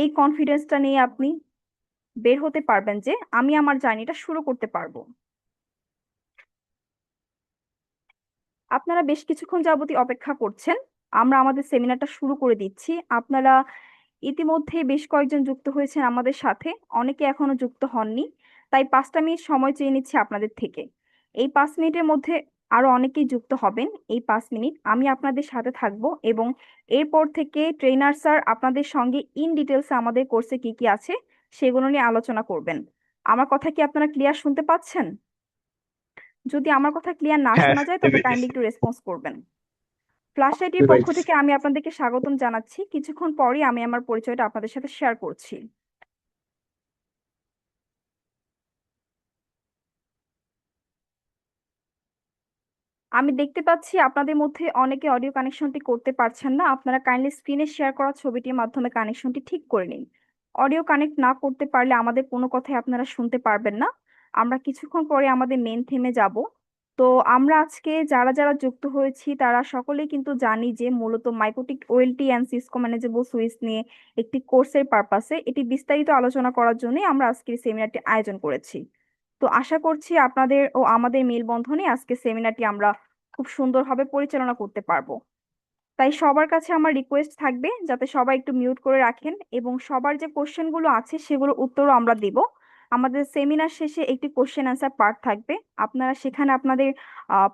এই কনফিডেন্সটা নিয়ে আপনি বের হতে পারবেন যে আমি আমার জার্নিটা শুরু করতে পারবো। আপনারা বেশ কিছুক্ষণ যাবতই অপেক্ষা করছেন, আমরা আমাদের সেমিনারটা শুরু করে দিচ্ছি। আপনারা ইতিমধ্যে বেশ কয়েকজন যুক্ত হয়েছেন আমাদের সাথে, অনেকে এখনো যুক্ত হননি। তাই 5টা মিনিট সময় চেয়ে নিচ্ছি আপনাদের থেকে। এই 5 মিনিটের মধ্যে আরো অনেকেই যুক্ত হবেন। এই 5 মিনিট আমি আপনাদের সাথে থাকবো এবং এরপর থেকে ট্রেনার স্যার আপনাদের সঙ্গে ইন ডিটেলস আমাদের কোর্সে কি কি আছে সেগুলো নিয়ে আলোচনা করবেন। আমার কথা কি আপনারা ক্লিয়ার শুনতে পাচ্ছেন? যদি আমার কথা ক্লিয়ার না হ্যাঁ, শোনা যায় শুনতে তবে কাইন্ডলি পেতেছি। একটু রেসপন্স করবেন। ফ্লাশ আইটির শুনতে পক্ষ পাইতেছি। থেকে আমি আপনাদেরকে স্বাগতম জানাচ্ছি। কিছুক্ষণ পরেই আমি আমার পরিচয়টা আপনাদের সাথে শেয়ার করছি। আমি দেখতে পাচ্ছি আপনাদের মধ্যে অনেকে অডিও কানেকশনটি করতে পারছেন না। আপনারা কাইন্ডলি স্ক্রিনে শেয়ার করা ছবিটির মাধ্যমে কানেকশনটি ঠিক করে নিন। অডিও কানেক্ট না করতে পারলে আমাদের কোনো কথাই আপনারা শুনতে পারবেন না। আমরা কিছুক্ষণ পরে আমাদের মেন থেমে যাব। তো আমরা আজকে যারা যারা যুক্ত হয়েছি তারা সকলেই কিন্তু জানি যে মূলত MikroTik OLT and Cisco manageable switch নিয়ে একটি কোর্সের পারপাসে এটি বিস্তারিত আলোচনা করার জন্যই আমরা আজকের সেমিনারটি আয়োজন করেছি। তো আশা করছি আপনাদের ও আমাদের মেলবন্ধনে আজকে সেমিনারটি আমরা খুব সুন্দরভাবে পরিচালনা করতে পারবো। তাই সবার কাছে আমার রিকোয়েস্ট থাকবে যাতে সবাই একটু মিউট করে রাখেন এবং সবার যে কোশ্চেনগুলো আছে সেগুলোর উত্তরও আমরা দিব। আমাদের সেমিনার শেষে একটি কোশ্চেন অ্যান্সার পার্ট থাকবে, আপনারা সেখানে আপনাদের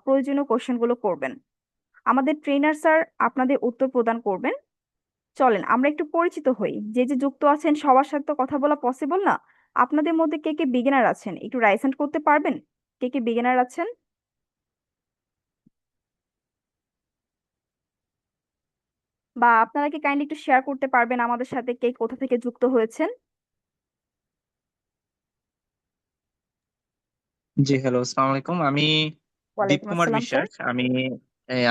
প্রয়োজনীয় কোশ্চেনগুলো করবেন। আমাদের ট্রেনার স্যার আপনাদের উত্তর প্রদান করবেন। চলেন আমরা একটু পরিচিত হই। যে যে যুক্ত আছেন সবার সাথে তো কথা বলা পসিবল না। আপনাদের মধ্যে কে কে বিগিনার আছেন একটু রাইজ হ্যান্ড করতে পারবেন? কে কে বিগিনার আছেন? বা আপনারা কি কাইন্ডলি একটু শেয়ার করতে পারবেন আমাদের সাথে কে কোথা থেকে যুক্ত হয়েছেন? জি, হ্যালো, আসসালামু আলাইকুম। আমি দীপ ওয়ালাইকুম কুমার আসসালাম স্যার। বিশ্বাস।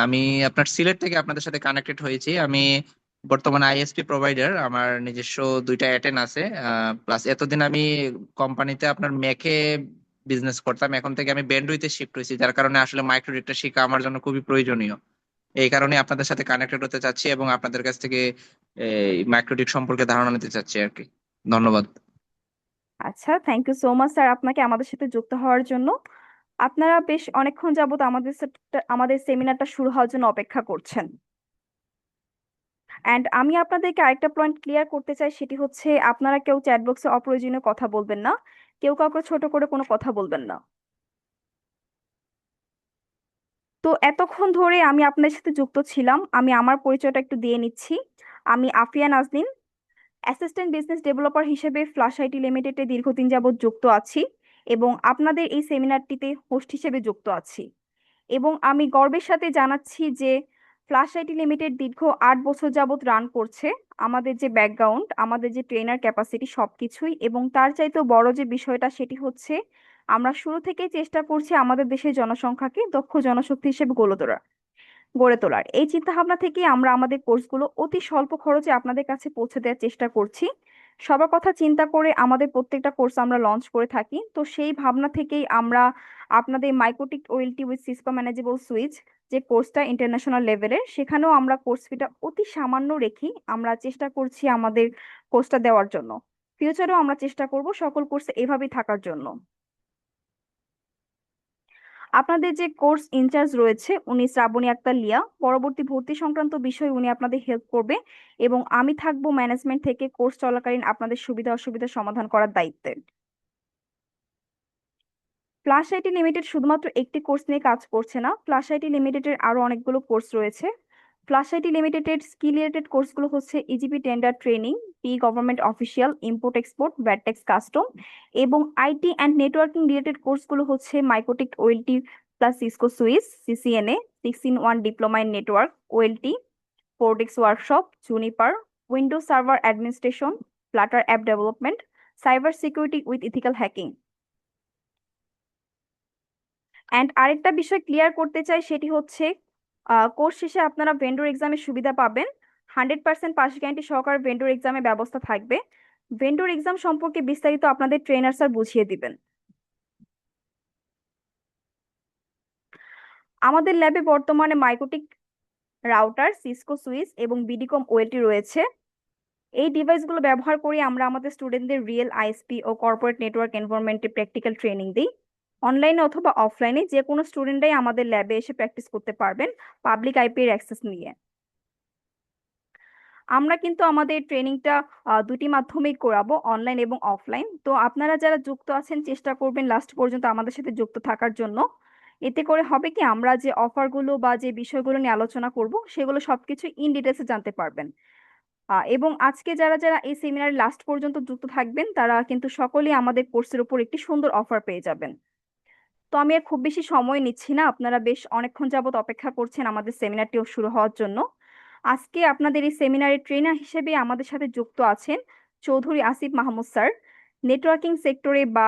আমি আপনার সিলেট থেকে আপনাদের সাথে কানেক্টেড হয়েছি। আমি বর্তমানে আইএসপি প্রোভাইডার। আমার নিজস্ব 2টা অ্যাটেন আছে। প্লাস এতদিন আমি কোম্পানিতে আপনার ম্যাকে বিজনেস করতাম। এখন থেকে আমি ব্যান্ডউইথে শিফট হয়েছি, যার কারণে আসলে মাইক্রোডিটা শেখা আমার জন্য খুবই প্রয়োজনীয়। এই কারণে আপনাদের সাথে কানেক্টেড হতে চাচ্ছি এবং আপনাদের কাছ থেকে এই মাইক্রোডিক সম্পর্কে ধারণা নিতে চাচ্ছি আর কি। ধন্যবাদ। আচ্ছা, thank you so much sir আপনাকে আমাদের সাথে যুক্ত হওয়ার জন্য। আপনারা বেশ অনেকক্ষণ যাবত আমাদের সেমিনারটা শুরু হওয়ার জন্য অপেক্ষা করছেন। অ্যান্ড আমি আপনাদেরকে আরেকটা পয়েন্ট ক্লিয়ার করতে চাই, সেটি হচ্ছে আপনারা কেউ চ্যাট বক্সে অপ্রয়োজনীয় কথা বলবেন না, কেউ কাউকে ছোট করে কোনো কথা বলবেন না। তো এতক্ষণ ধরে আমি আপনাদের সাথে যুক্ত ছিলাম, আমি আমার পরিচয়টা একটু দিয়ে নিচ্ছি। আমি Afia Nazneen, assistant business developer হিসেবে ফ্লাশ আইটি লিমিটেডে দীর্ঘদিন যাবৎ যুক্ত আছি এবং আপনাদের এই সেমিনারটিতে হোস্ট হিসেবে যুক্ত আছি। এবং আমি গর্বের সাথে জানাচ্ছি যে ফ্লাশ আইটি লিমিটেড দীর্ঘ 8 বছর যাবৎ রান করছে। আমাদের যে ব্যাকগ্রাউন্ড, আমাদের যে ট্রেনার ক্যাপাসিটি সবকিছুই, এবং তার চাইতেও বড় যে বিষয়টা সেটি হচ্ছে আমরা শুরু থেকেই চেষ্টা করছি আমাদের দেশের জনসংখ্যাকে দক্ষ জনশক্তি হিসেবে গড়ে তোলার এই চিন্তা ভাবনা থেকে আমরা আমাদের কোর্সগুলো অতি স্বল্প খরচে আপনাদের কাছে পৌঁছে দেওয়ার চেষ্টা করছি। সবার কথা চিন্তা করে আমাদের প্রত্যেকটা কোর্স আমরা লঞ্চ করে থাকি। তো সেই ভাবনা থেকেই আমরা আপনাদের MikroTik OLT with Cisco manageable switch যে কোর্সটা ইন্টারন্যাশনাল লেভেলের, সেখানেও আমরা কোর্স ফিটা অতি সামান্য রেখেই আমরা চেষ্টা করছি আমাদের কোর্সটা দেওয়ার জন্য। ফিউচারেও আমরা চেষ্টা করব সকল কোর্সে এভাবেই থাকার জন্য। আপনাদের যে কোর্স ইনচার্জ রয়েছে উনি শ্রাবণী আক্তার লিয়া, পরবর্তী ভর্তি সংক্রান্ত বিষয়ে উনি আপনাদের হেল্প করবে এবং আমি থাকবো ম্যানেজমেন্ট থেকে কোর্স চলাকালীন আপনাদের সুবিধা অসুবিধা সমাধান করার দায়িত্বে। ফ্লাশ আইটি লিমিটেড শুধুমাত্র একটি কোর্স নিয়ে কাজ করছে না, ফ্লাশ আইটি লিমিটেডের আরো অনেকগুলো কোর্স রয়েছে। ফ্লাশ আইটি লিমিটেডের স্কিল রিলেটেড কোর্সগুলো হচ্ছে EGP tender training, P government official, import export, VAT tax custom, এবং আইটি অ্যান্ড নেটওয়ার্কিং রিলেটেড কোর্সগুলো হচ্ছে MikroTik OLT plus Cisco switch, CCNA, 6-in-1 diploma in network, OLT, পোর্টেক্স workshop, Juniper, Windows server administration, Flutter app development, cyber security with ethical hacking. And আরেকটা বিষয় clear করতে চাই, সেটি হচ্ছে কোর্স শেষে আপনারা ভেন্ডর এক্সামের সুবিধা পাবেন। 100% পাস গ্যারান্টি সহকারে ভেন্ডর এক্সামের ব্যবস্থা থাকবে। ভেন্ডর এক্সাম সম্পর্কে বিস্তারিত আপনাদের ট্রেনার স্যার বুঝিয়ে দিবেন। আমাদের ল্যাবে বর্তমানে মাইক্রোটিক রাউটার, সিসকো সুইচ এবং বিডিকম ওএলটি রয়েছে। এই ডিভাইসগুলো ব্যবহার করে আমরা আমাদের স্টুডেন্টদের রিয়েল আইএসপি ও কর্পোরেট নেটওয়ার্ক এনভায়রনমেন্টে প্র্যাকটিক্যাল ট্রেনিং দিই। অনলাইনে অথবা অফলাইনে যে কোনো স্টুডেন্টরাই আমাদের ল্যাবে এসে প্র্যাকটিস করতে পারবেন পাবলিক আইপি এর অ্যাক্সেস নিয়ে। আমরা কিন্তু আমাদের ট্রেনিংটা দুটি মাধ্যমেই করাবো, অনলাইন এবং অফলাইন। তো আপনারা যারা যুক্ত আছেন চেষ্টা করবেন লাস্ট পর্যন্ত আমাদের সাথে যুক্ত থাকার জন্য। এতে করে হবে কি, আমরা যে অফারগুলো বা যে বিষয়গুলো নিয়ে আলোচনা করব সেগুলো সবকিছু ইন ডিটেলসে জানতে পারবেন। এবং আজকে যারা যারা এই সেমিনারে লাস্ট পর্যন্ত যুক্ত থাকবেন তারা কিন্তু সকলেই আমাদের কোর্সের উপর একটি সুন্দর অফার পেয়ে যাবেন। তো আমি আর খুব বেশি সময় নিচ্ছি না, আপনারা বেশ অনেকক্ষণ যাবত অপেক্ষা করছেন আমাদের সেমিনারটিও শুরু হওয়ার জন্য। আজকে আপনাদের এই সেমিনারের ট্রেনার হিসেবে আমাদের সাথে যুক্ত আছেন চৌধুরী আসিফ মাহমুদ স্যার। নেটওয়ার্কিং সেক্টরে বা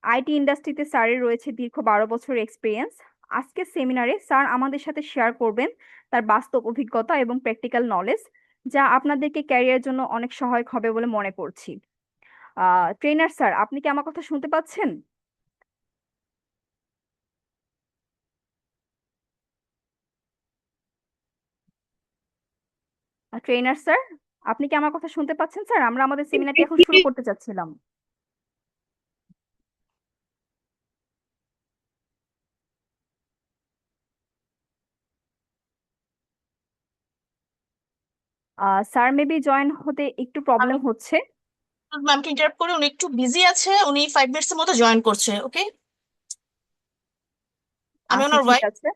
আইটি ইন্ডাস্ট্রিতে স্যারের রয়েছে দীর্ঘ 12 বছরের এক্সপিরিয়েন্স। আজকের সেমিনারে স্যার আমাদের সাথে শেয়ার করবেন তার বাস্তব অভিজ্ঞতা এবং প্র্যাকটিক্যাল নলেজ, যা আপনাদেরকে ক্যারিয়ারের জন্য অনেক সহায়ক হবে বলে মনে করছি। ট্রেনার স্যার, আপনি কি আমার কথা শুনতে পাচ্ছেন? ট্রেনার স্যার, আপনি কি আমার কথা শুনতে পাচ্ছেন? স্যার, আমরা আমাদের সেমিনারটি এখন শুরু করতে চাচ্ছিলাম। স্যার মেবি জয়েন হতে একটু আমি প্রবলেম হচ্ছে। ম্যামকে ইন্টারাপ্ট করে, উনি একটু বিজি আছে, উনি 5 মিনিটসের মতো জয়েন করছে। ওকে, আমি আচ্ছা, ওনার ঠিক ওয়াইফ। আছে।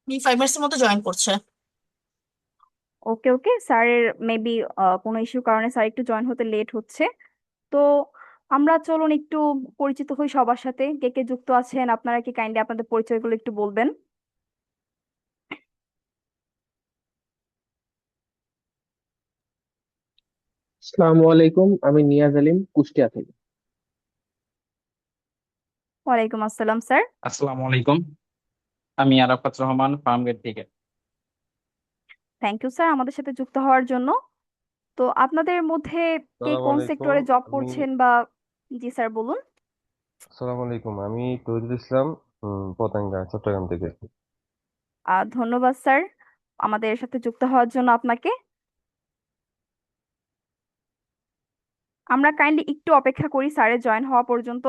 উনি 5 মিনিটসের মতো জয়েন করছে। ওকে ওকে, স্যারের মেবি কোনো ইস্যুর কারণে স্যার একটু জয়েন হতে লেট হচ্ছে। তো আমরা চলুন একটু পরিচিত হই সবার সাথে। কে কে যুক্ত আছেন আপনারা কি কাইন্ডলি আপনাদের পরিচয়গুলো একটু বলবেন? আসসালামু আলাইকুম, আমি নিয়াজ আলিম, কুষ্টিয়া থেকে। ওয়ালাইকুম আসসালাম স্যার। আসসালামু আলাইকুম, আমি আরাফাত রহমান ফার্মগেট থেকে। থ্যাংক ইউ স্যার আমাদের সাথে যুক্ত হওয়ার জন্য। তো আপনাদের মধ্যে কে সালাম কোন আলাইকুম। সেক্টরে জব আমি করছেন বা... জি স্যার, বলুন। আসসালামু আলাইকুম, আমি তৌহিদুল ইসলাম, পতেঙ্গা, চট্টগ্রাম থেকে। ধন্যবাদ স্যার আমাদের সাথে যুক্ত হওয়ার জন্য আপনাকে। আমরা কাইন্ডলি একটু অপেক্ষা করি স্যারের জয়েন হওয়া পর্যন্ত।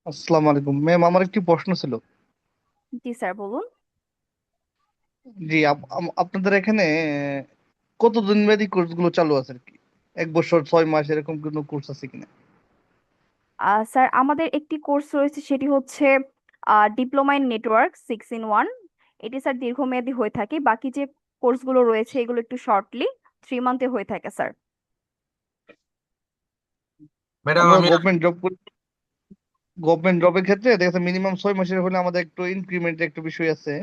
আসসালামু আলাইকুম ম্যাম, আমার একটি প্রশ্ন ছিল। জি স্যার, বলুন। জি, আপনাদের এখানে কতদিন মেয়াদী কোর্স গুলো চালু আছে আর কি? 1 বছর, 6 মাস এরকম কোনো কোর্স আছে কিনা? স্যার, আমাদের একটি কোর্স রয়েছে, সেটি হচ্ছে ডিপ্লোমা ইন নেটওয়ার্ক 6 in 1। এটি স্যার দীর্ঘমেয়াদী হয়ে থাকে। বাকি যে কোর্সগুলো রয়েছে এগুলো একটু শর্টলি 3 মান্থে হয়ে থাকে স্যার। ম্যাডাম আমরা আমি গভর্নমেন্ট জবের ক্ষেত্রে দেখা যাচ্ছে মিনিমাম 6 মাসের হলে আমাদের একটু ইনক্রিমেন্টের একটু বিষয় আছে।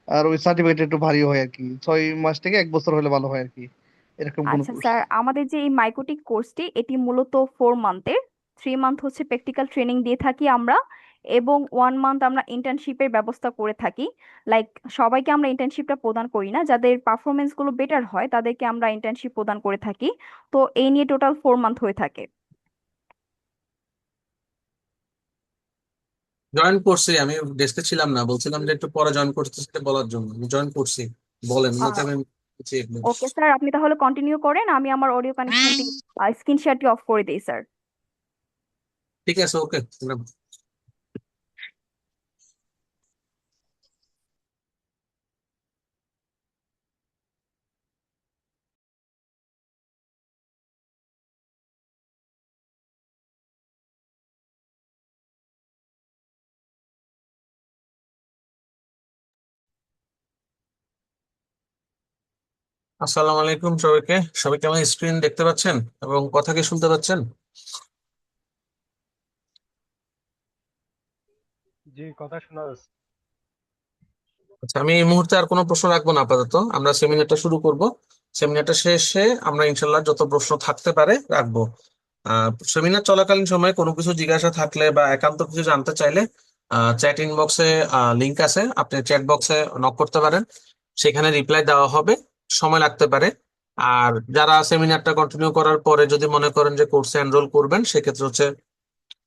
আর ওই সার্টিফিকেট একটু ভারী হয় আর কি, 6 মাস থেকে 1 বছর হলে ভালো হয় আর কি, এরকম কোন আচ্ছা কোর্স? স্যার, আমাদের যে এই মাইকোটিক কোর্সটি এটি মূলত 4 মান্থের। 3 মান্থ হচ্ছে প্র্যাকটিক্যাল ট্রেনিং দিয়ে থাকি আমরা, এবং 1 মান্থ আমরা ইন্টার্নশিপের ব্যবস্থা করে থাকি। লাইক, সবাইকে আমরা ইন্টার্নশিপটা প্রদান করি না, যাদের পারফরমেন্স গুলো বেটার হয় তাদেরকে আমরা ইন্টার্নশিপ প্রদান করে থাকি। তো এই নিয়ে টোটাল 4 মান্থ হয়ে থাকে। জয়েন করছি, আমি ডেস্কে ছিলাম না, বলছিলাম যে একটু পরে জয়েন করতে বলার জন্য। আমি জয়েন করছি, বলেন নাকি আমি check নেই। ওকে স্যার, আপনি তাহলে কন্টিনিউ করেন, আমি আমার অডিও কানেকশনটি স্ক্রিন শেয়ারটি অফ করে দিই স্যার। ঠিক আছে, ওকে। আসসালামু আলাইকুম সবাইকে। সবাই কি আমার স্ক্রিন দেখতে পাচ্ছেন এবং কথা কি শুনতে পাচ্ছেন? জি, কথা শোনা যাচ্ছে। আচ্ছা, আমি এই মুহূর্তে আর কোনো প্রশ্ন রাখবো না, আপাতত আমরা সেমিনারটা শুরু করব। সেমিনারটা শেষে আমরা ইনশাল্লাহ যত প্রশ্ন থাকতে পারে রাখবো। সেমিনার চলাকালীন সময়ে কোনো কিছু জিজ্ঞাসা থাকলে বা একান্ত কিছু জানতে চাইলে চ্যাট ইনবক্সে লিংক আছে, আপনি চ্যাট বক্সে নক করতে পারেন, সেখানে রিপ্লাই দেওয়া হবে। সময় লাগতে পারে। আর যারা সেমিনারটা কন্টিনিউ করার পরে যদি মনে করেন যে কোর্সে এনরোল করবেন, সেক্ষেত্রে হচ্ছে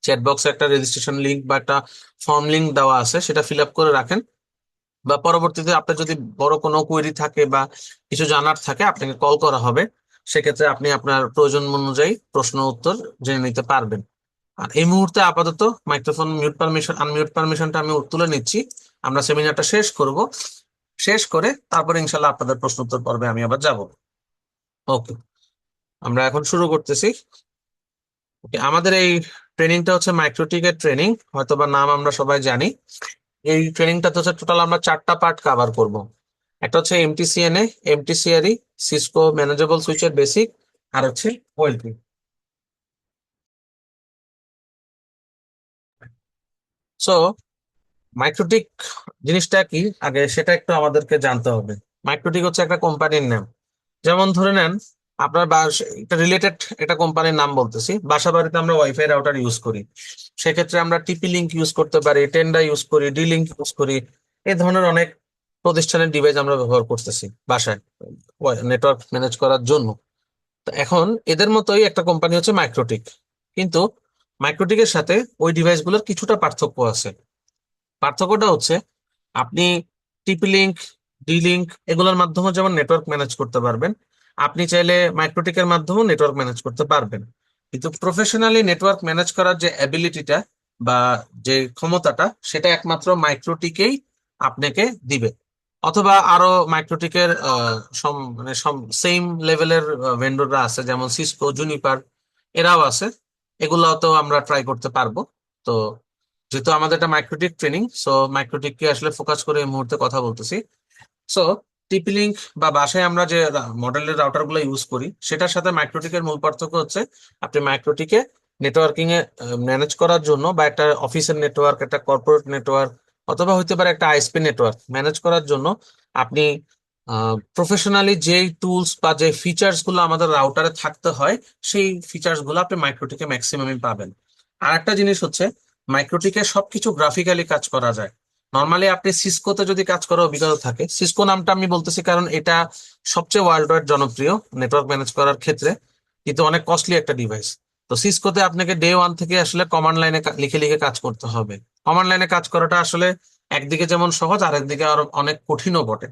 চ্যাট বক্সে একটা রেজিস্ট্রেশন লিংক বা একটা ফর্ম লিংক দেওয়া আছে, সেটা ফিল আপ করে রাখেন। বা পরবর্তীতে আপনার যদি বড় কোনো কোয়েরি থাকে বা কিছু জানার থাকে, আপনাকে কল করা হবে। সেক্ষেত্রে আপনি আপনার প্রয়োজন অনুযায়ী প্রশ্ন উত্তর জেনে নিতে পারবেন। আর এই মুহূর্তে আপাতত মাইক্রোফোন মিউট পারমিশন আনমিউট পারমিশনটা আমি তুলে নিচ্ছি। আমরা সেমিনারটা শেষ করব, শেষ করে তারপরে ইনশাল্লাহ আপনাদের প্রশ্ন উত্তর পর্বে আমি আবার যাব। ওকে, আমরা এখন শুরু করতেছি। ওকে, আমাদের এই ট্রেনিংটা হচ্ছে মাইক্রোটিকের ট্রেনিং, হয়তোবা নাম আমরা সবাই জানি। এই ট্রেনিংটা হচ্ছে টোটাল আমরা 4টা পার্ট কভার করব। একটা হচ্ছে এমটিসিএনএ, এমটিসিআরই, সিসকো ম্যানেজেবল সুইচের বেসিক, আর হচ্ছে ওএলপি। সো মাইক্রোটিক জিনিসটা কি আগে সেটা একটু আমাদেরকে জানতে হবে। মাইক্রোটিক হচ্ছে একটা কোম্পানির নাম। যেমন ধরে নেন আপনার একটা রিলেটেড একটা কোম্পানির নাম বলতেছি, বাসা বাড়িতে আমরা ওয়াইফাই রাউটার ইউজ করি, সেক্ষেত্রে আমরা টিপি লিঙ্ক ইউজ করতে পারি, টেন্ডা ইউজ করি, ডি লিঙ্ক ইউজ করি। এই ধরনের অনেক প্রতিষ্ঠানের ডিভাইস আমরা ব্যবহার করতেছি বাসায় নেটওয়ার্ক ম্যানেজ করার জন্য। তো এখন এদের মতোই একটা কোম্পানি হচ্ছে মাইক্রোটিক, কিন্তু মাইক্রোটিকের সাথে ওই ডিভাইসগুলোর কিছুটা পার্থক্য আছে। পার্থক্যটা হচ্ছে আপনি টিপি লিঙ্ক, ডি লিঙ্ক এগুলোর মাধ্যমে যেমন নেটওয়ার্ক ম্যানেজ করতে পারবেন, আপনি চাইলে মাইক্রোটিকের মাধ্যমেও নেটওয়ার্ক ম্যানেজ করতে পারবেন। কিন্তু প্রফেশনালি নেটওয়ার্ক ম্যানেজ করার যে অ্যাবিলিটিটা বা যে ক্ষমতাটা, সেটা একমাত্র মাইক্রোটিকেই আপনাকে দিবে। অথবা আরো মাইক্রোটিকের মানে সেম লেভেলের ভেন্ডররা আছে, যেমন সিসকো, জুনিপার, এরাও আছে। এগুলোতেও আমরা ট্রাই করতে পারবো। তো যেহেতু আমাদের একটা মাইক্রোটিক ট্রেনিং, সো মাইক্রোটিককে আসলে ফোকাস করে এই মুহূর্তে কথা বলতেছি। সো টিপি লিঙ্ক বা বাসায় আমরা যে মডেলের রাউটার গুলো ইউজ করি, সেটার সাথে মাইক্রোটিকের মূল পার্থক্য হচ্ছে আপনি মাইক্রোটিকে নেটওয়ার্কিং এ ম্যানেজ করার জন্য বা একটা অফিসের নেটওয়ার্ক, একটা কর্পোরেট নেটওয়ার্ক, অথবা হতে পারে একটা আইএসপি নেটওয়ার্ক ম্যানেজ করার জন্য আপনি প্রফেশনালি যেই টুলস বা যে ফিচার্স গুলো আমাদের রাউটারে থাকতে হয়, সেই ফিচার্স গুলো আপনি মাইক্রোটিকে ম্যাক্সিমামই পাবেন। আর একটা জিনিস হচ্ছে মাইক্রোটিকে সবকিছু গ্রাফিক্যালি কাজ করা যায়। নর্মালি আপনি সিসকোতে যদি কাজ করার অভিজ্ঞতা থাকে, সিসকো নামটা আমি বলতেছি কারণ এটা সবচেয়ে ওয়ার্ল্ড ওয়াইড জনপ্রিয় নেটওয়ার্ক ম্যানেজ করার ক্ষেত্রে, কিন্তু অনেক কস্টলি একটা ডিভাইস। তো সিসকোতে আপনাকে ডে ওয়ান থেকে আসলে কমান্ড লাইনে লিখে লিখে কাজ করতে হবে। কমান্ড লাইনে কাজ করাটা আসলে একদিকে যেমন সহজ, আর একদিকে আরো অনেক কঠিনও বটে।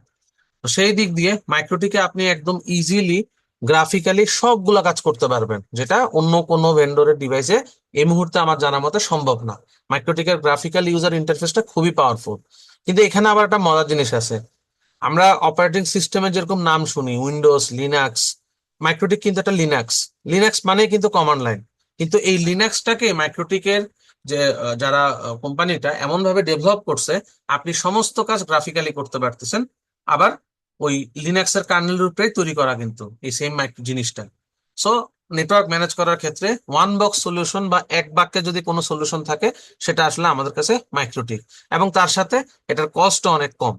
তো সেই দিক দিয়ে মাইক্রোটিকে আপনি একদম ইজিলি গ্রাফিক্যালি সবগুলা কাজ করতে পারবেন, যেটা অন্য কোনো ভেন্ডরের ডিভাইসে এই মুহূর্তে আমার জানা মতে সম্ভব না। মাইক্রোটিকের গ্রাফিক্যাল ইউজার ইন্টারফেসটা খুবই পাওয়ারফুল। কিন্তু এখানে আবার একটা মজার জিনিস আছে। আমরা অপারেটিং সিস্টেমের যেরকম নাম শুনি, উইন্ডোজ, লিনাক্স, মাইক্রোটিক কিন্তু একটা লিনাক্স। লিনাক্স মানে কিন্তু কমান্ড লাইন। কিন্তু এই লিনাক্সটাকে মাইক্রোটিকের যে যারা কোম্পানিটা এমন ভাবে ডেভেলপ করছে, আপনি সমস্ত কাজ গ্রাফিক্যালি করতে পারতেছেন। আবার ওই লিনাক্সের কার্নেল রূপেই তৈরি করা কিন্তু এই সেম জিনিসটা। সো নেটওয়ার্ক ম্যানেজ করার ক্ষেত্রে ওয়ান বক্স সলিউশন বা এক বাক্যে যদি কোনো সলিউশন থাকে, সেটা আসলে আমাদের কাছে মাইক্রোটিক, এবং তার সাথে এটার কস্টও অনেক কম।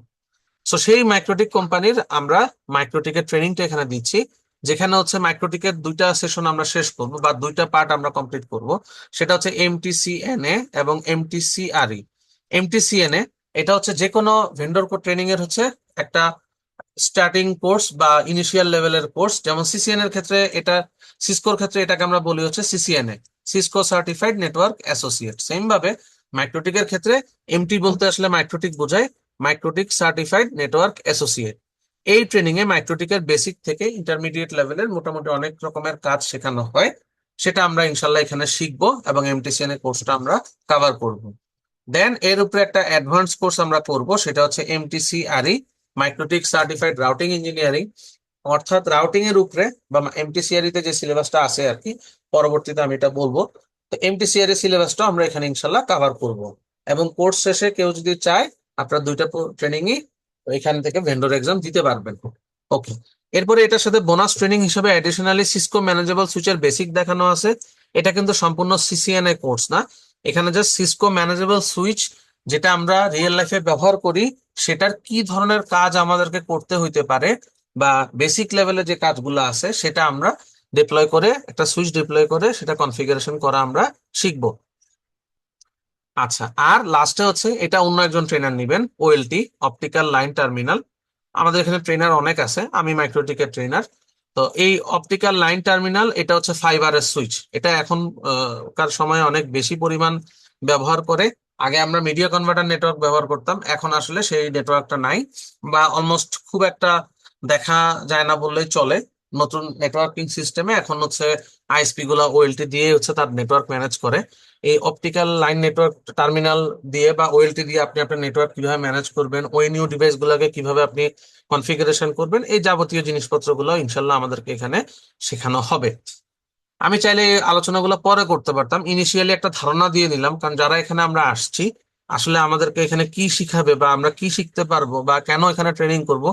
সো সেই মাইক্রোটিক কোম্পানির আমরা মাইক্রোটিকের ট্রেনিংটা এখানে দিচ্ছি, যেখানে হচ্ছে মাইক্রোটিকের 2টা সেশন আমরা শেষ করব বা 2টা পার্ট আমরা কমপ্লিট করব। সেটা হচ্ছে এমটিসিএনএ এবং এমটিসিআরই। এমটিসিএনএ এটা হচ্ছে যে কোনো ভেন্ডর ট্রেনিং এর হচ্ছে একটা স্টার্টিং কোর্স বা ইনিশিয়াল লেভেলের কোর্স। যেমন সিসিএন এর ক্ষেত্রে এটা, সিসকোর ক্ষেত্রে এটাকে আমরা বলি হচ্ছে CCNA, Cisco certified network associate. Same ভাবে মাইক্রোটিকের ক্ষেত্রে এমটি বলতে আসলে মাইক্রোটিক বোঝায়, মাইক্রোটিক সার্টিফাইড নেটওয়ার্ক অ্যাসোসিয়েট। এই ট্রেনিং এ মাইক্রোটিকের বেসিক থেকে ইন্টারমিডিয়েট লেভেলের মোটামুটি অনেক রকমের কাজ শেখানো হয়। সেটা আমরা ইনশাল্লাহ এখানে শিখবো এবং এমটিসিএন এর কোর্সটা আমরা কভার করব। দেন এর উপরে একটা অ্যাডভান্স কোর্স আমরা করব, সেটা হচ্ছে এমটিসিআরই, মাইক্রোটিক সার্টিফাইড রাউটিং ইঞ্জিনিয়ারিং। অর্থাৎ রাউটিং এর উপরে বা এমটিসিআরই তে যে সিলেবাসটা আছে আর কি, পরবর্তীতে আমি এটা বলবো। তো এমটিসিআরই সিলেবাসটা আমরা এখানে ইনশাল্লাহ কভার করব। এবং কোর্স শেষে কেউ যদি চায়, আপনার 2টা ট্রেনিংই এখান থেকে ভেন্ডর এক্সাম দিতে পারবেন। ওকে, এরপরে এটার সাথে বোনাস ট্রেনিং হিসেবে অ্যাডিশনালি সিসকো ম্যানেজেবল সুইচের বেসিক দেখানো আছে। এটা কিন্তু সম্পূর্ণ সিসিএনএ কোর্স না, এখানে জাস্ট সিসকো ম্যানেজেবল সুইচ যেটা আমরা রিয়েল লাইফে ব্যবহার করি, সেটার কি ধরনের কাজ আমাদেরকে করতে হইতে পারে বা বেসিক লেভেলে যে কাজগুলো আছে সেটা আমরা ডিপ্লয় করে, একটা সুইচ ডিপ্লয় করে সেটা কনফিগারেশন করা আমরা শিখবো। আচ্ছা, আর লাস্টে হচ্ছে এটা অন্য একজন ট্রেনার নিবেন, ওএলটি, অপটিক্যাল লাইন টার্মিনাল। আমাদের এখানে ট্রেনার অনেক আছে, আমি মাইক্রোটিকের ট্রেনার। তো এই অপটিক্যাল লাইন টার্মিনাল এটা হচ্ছে ফাইবারের সুইচ। এটা এখন কার সময় অনেক বেশি পরিমাণ ব্যবহার করে। আগে আমরা মিডিয়া কনভার্টার নেটওয়ার্ক ব্যবহার করতাম, এখন আসলে সেই নেটওয়ার্কটা নাই, বা অলমোস্ট খুব একটা দেখা যায় না বললেই চলে। নতুন নেটওয়ার্কিং সিস্টেমে এখন হচ্ছে আইএসপি গুলা ওএলটি দিয়ে হচ্ছে তার নেটওয়ার্ক ম্যানেজ করে। এই অপটিক্যাল লাইন নেটওয়ার্ক টার্মিনাল দিয়ে বা ওএলটি দিয়ে আপনি আপনার নেটওয়ার্ক কিভাবে ম্যানেজ করবেন, ওই নিউ ডিভাইস গুলাকে কিভাবে আপনি কনফিগারেশন করবেন, এই যাবতীয় জিনিসপত্রগুলো ইনশাল্লাহ আমাদেরকে এখানে শেখানো হবে। আমি চাইলে এই আলোচনাগুলো পরে করতে পারতাম, ইনিশিয়ালি একটা ধারণা দিয়ে নিলাম, কারণ যারা এখানে আমরা আসছি আসলে আমাদেরকে এখানে কি শিখাবে বা আমরা কি শিখতে পারবো বা কেন এখানে ট্রেনিং করব,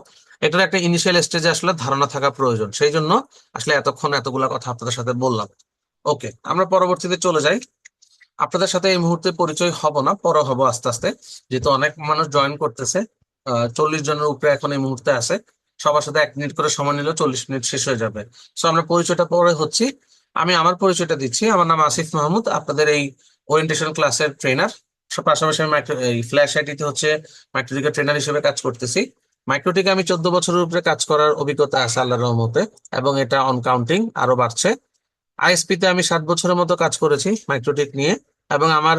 এটার একটা ইনিশিয়াল স্টেজে আসলে ধারণা থাকা প্রয়োজন। সেই জন্য আসলে এতক্ষণ এতগুলা কথা আপনাদের সাথে বললাম। ওকে, আমরা পরবর্তীতে চলে যাই। আপনাদের সাথে এই মুহূর্তে পরিচয় হব না, পরে হব আস্তে আস্তে, যেহেতু অনেক মানুষ জয়েন করতেছে। 40 জনের উপরে এখন এই মুহূর্তে আছে। সবার সাথে 1 মিনিট করে সময় নিলেও 40 মিনিট শেষ হয়ে যাবে। সো আমরা পরিচয়টা পরে হচ্ছি। আমি আমার পরিচয়টা দিচ্ছি, আমার নাম আসিফ মাহমুদ, আপনাদের এই ওরিয়েন্টেশন ক্লাসের ট্রেনার। পাশাপাশি আমি এই ফ্ল্যাশ আইটিতে হচ্ছে মাইক্রোটিকের ট্রেনার হিসেবে কাজ করতেছি। মাইক্রোটিকে আমি 14 বছরের উপরে কাজ করার অভিজ্ঞতা আছে আল্লাহর রহমতে, এবং এটা অন কাউন্টিং, আরো বাড়ছে। আইএসপি তে আমি 7 বছরের মতো কাজ করেছি মাইক্রোটিক নিয়ে, এবং আমার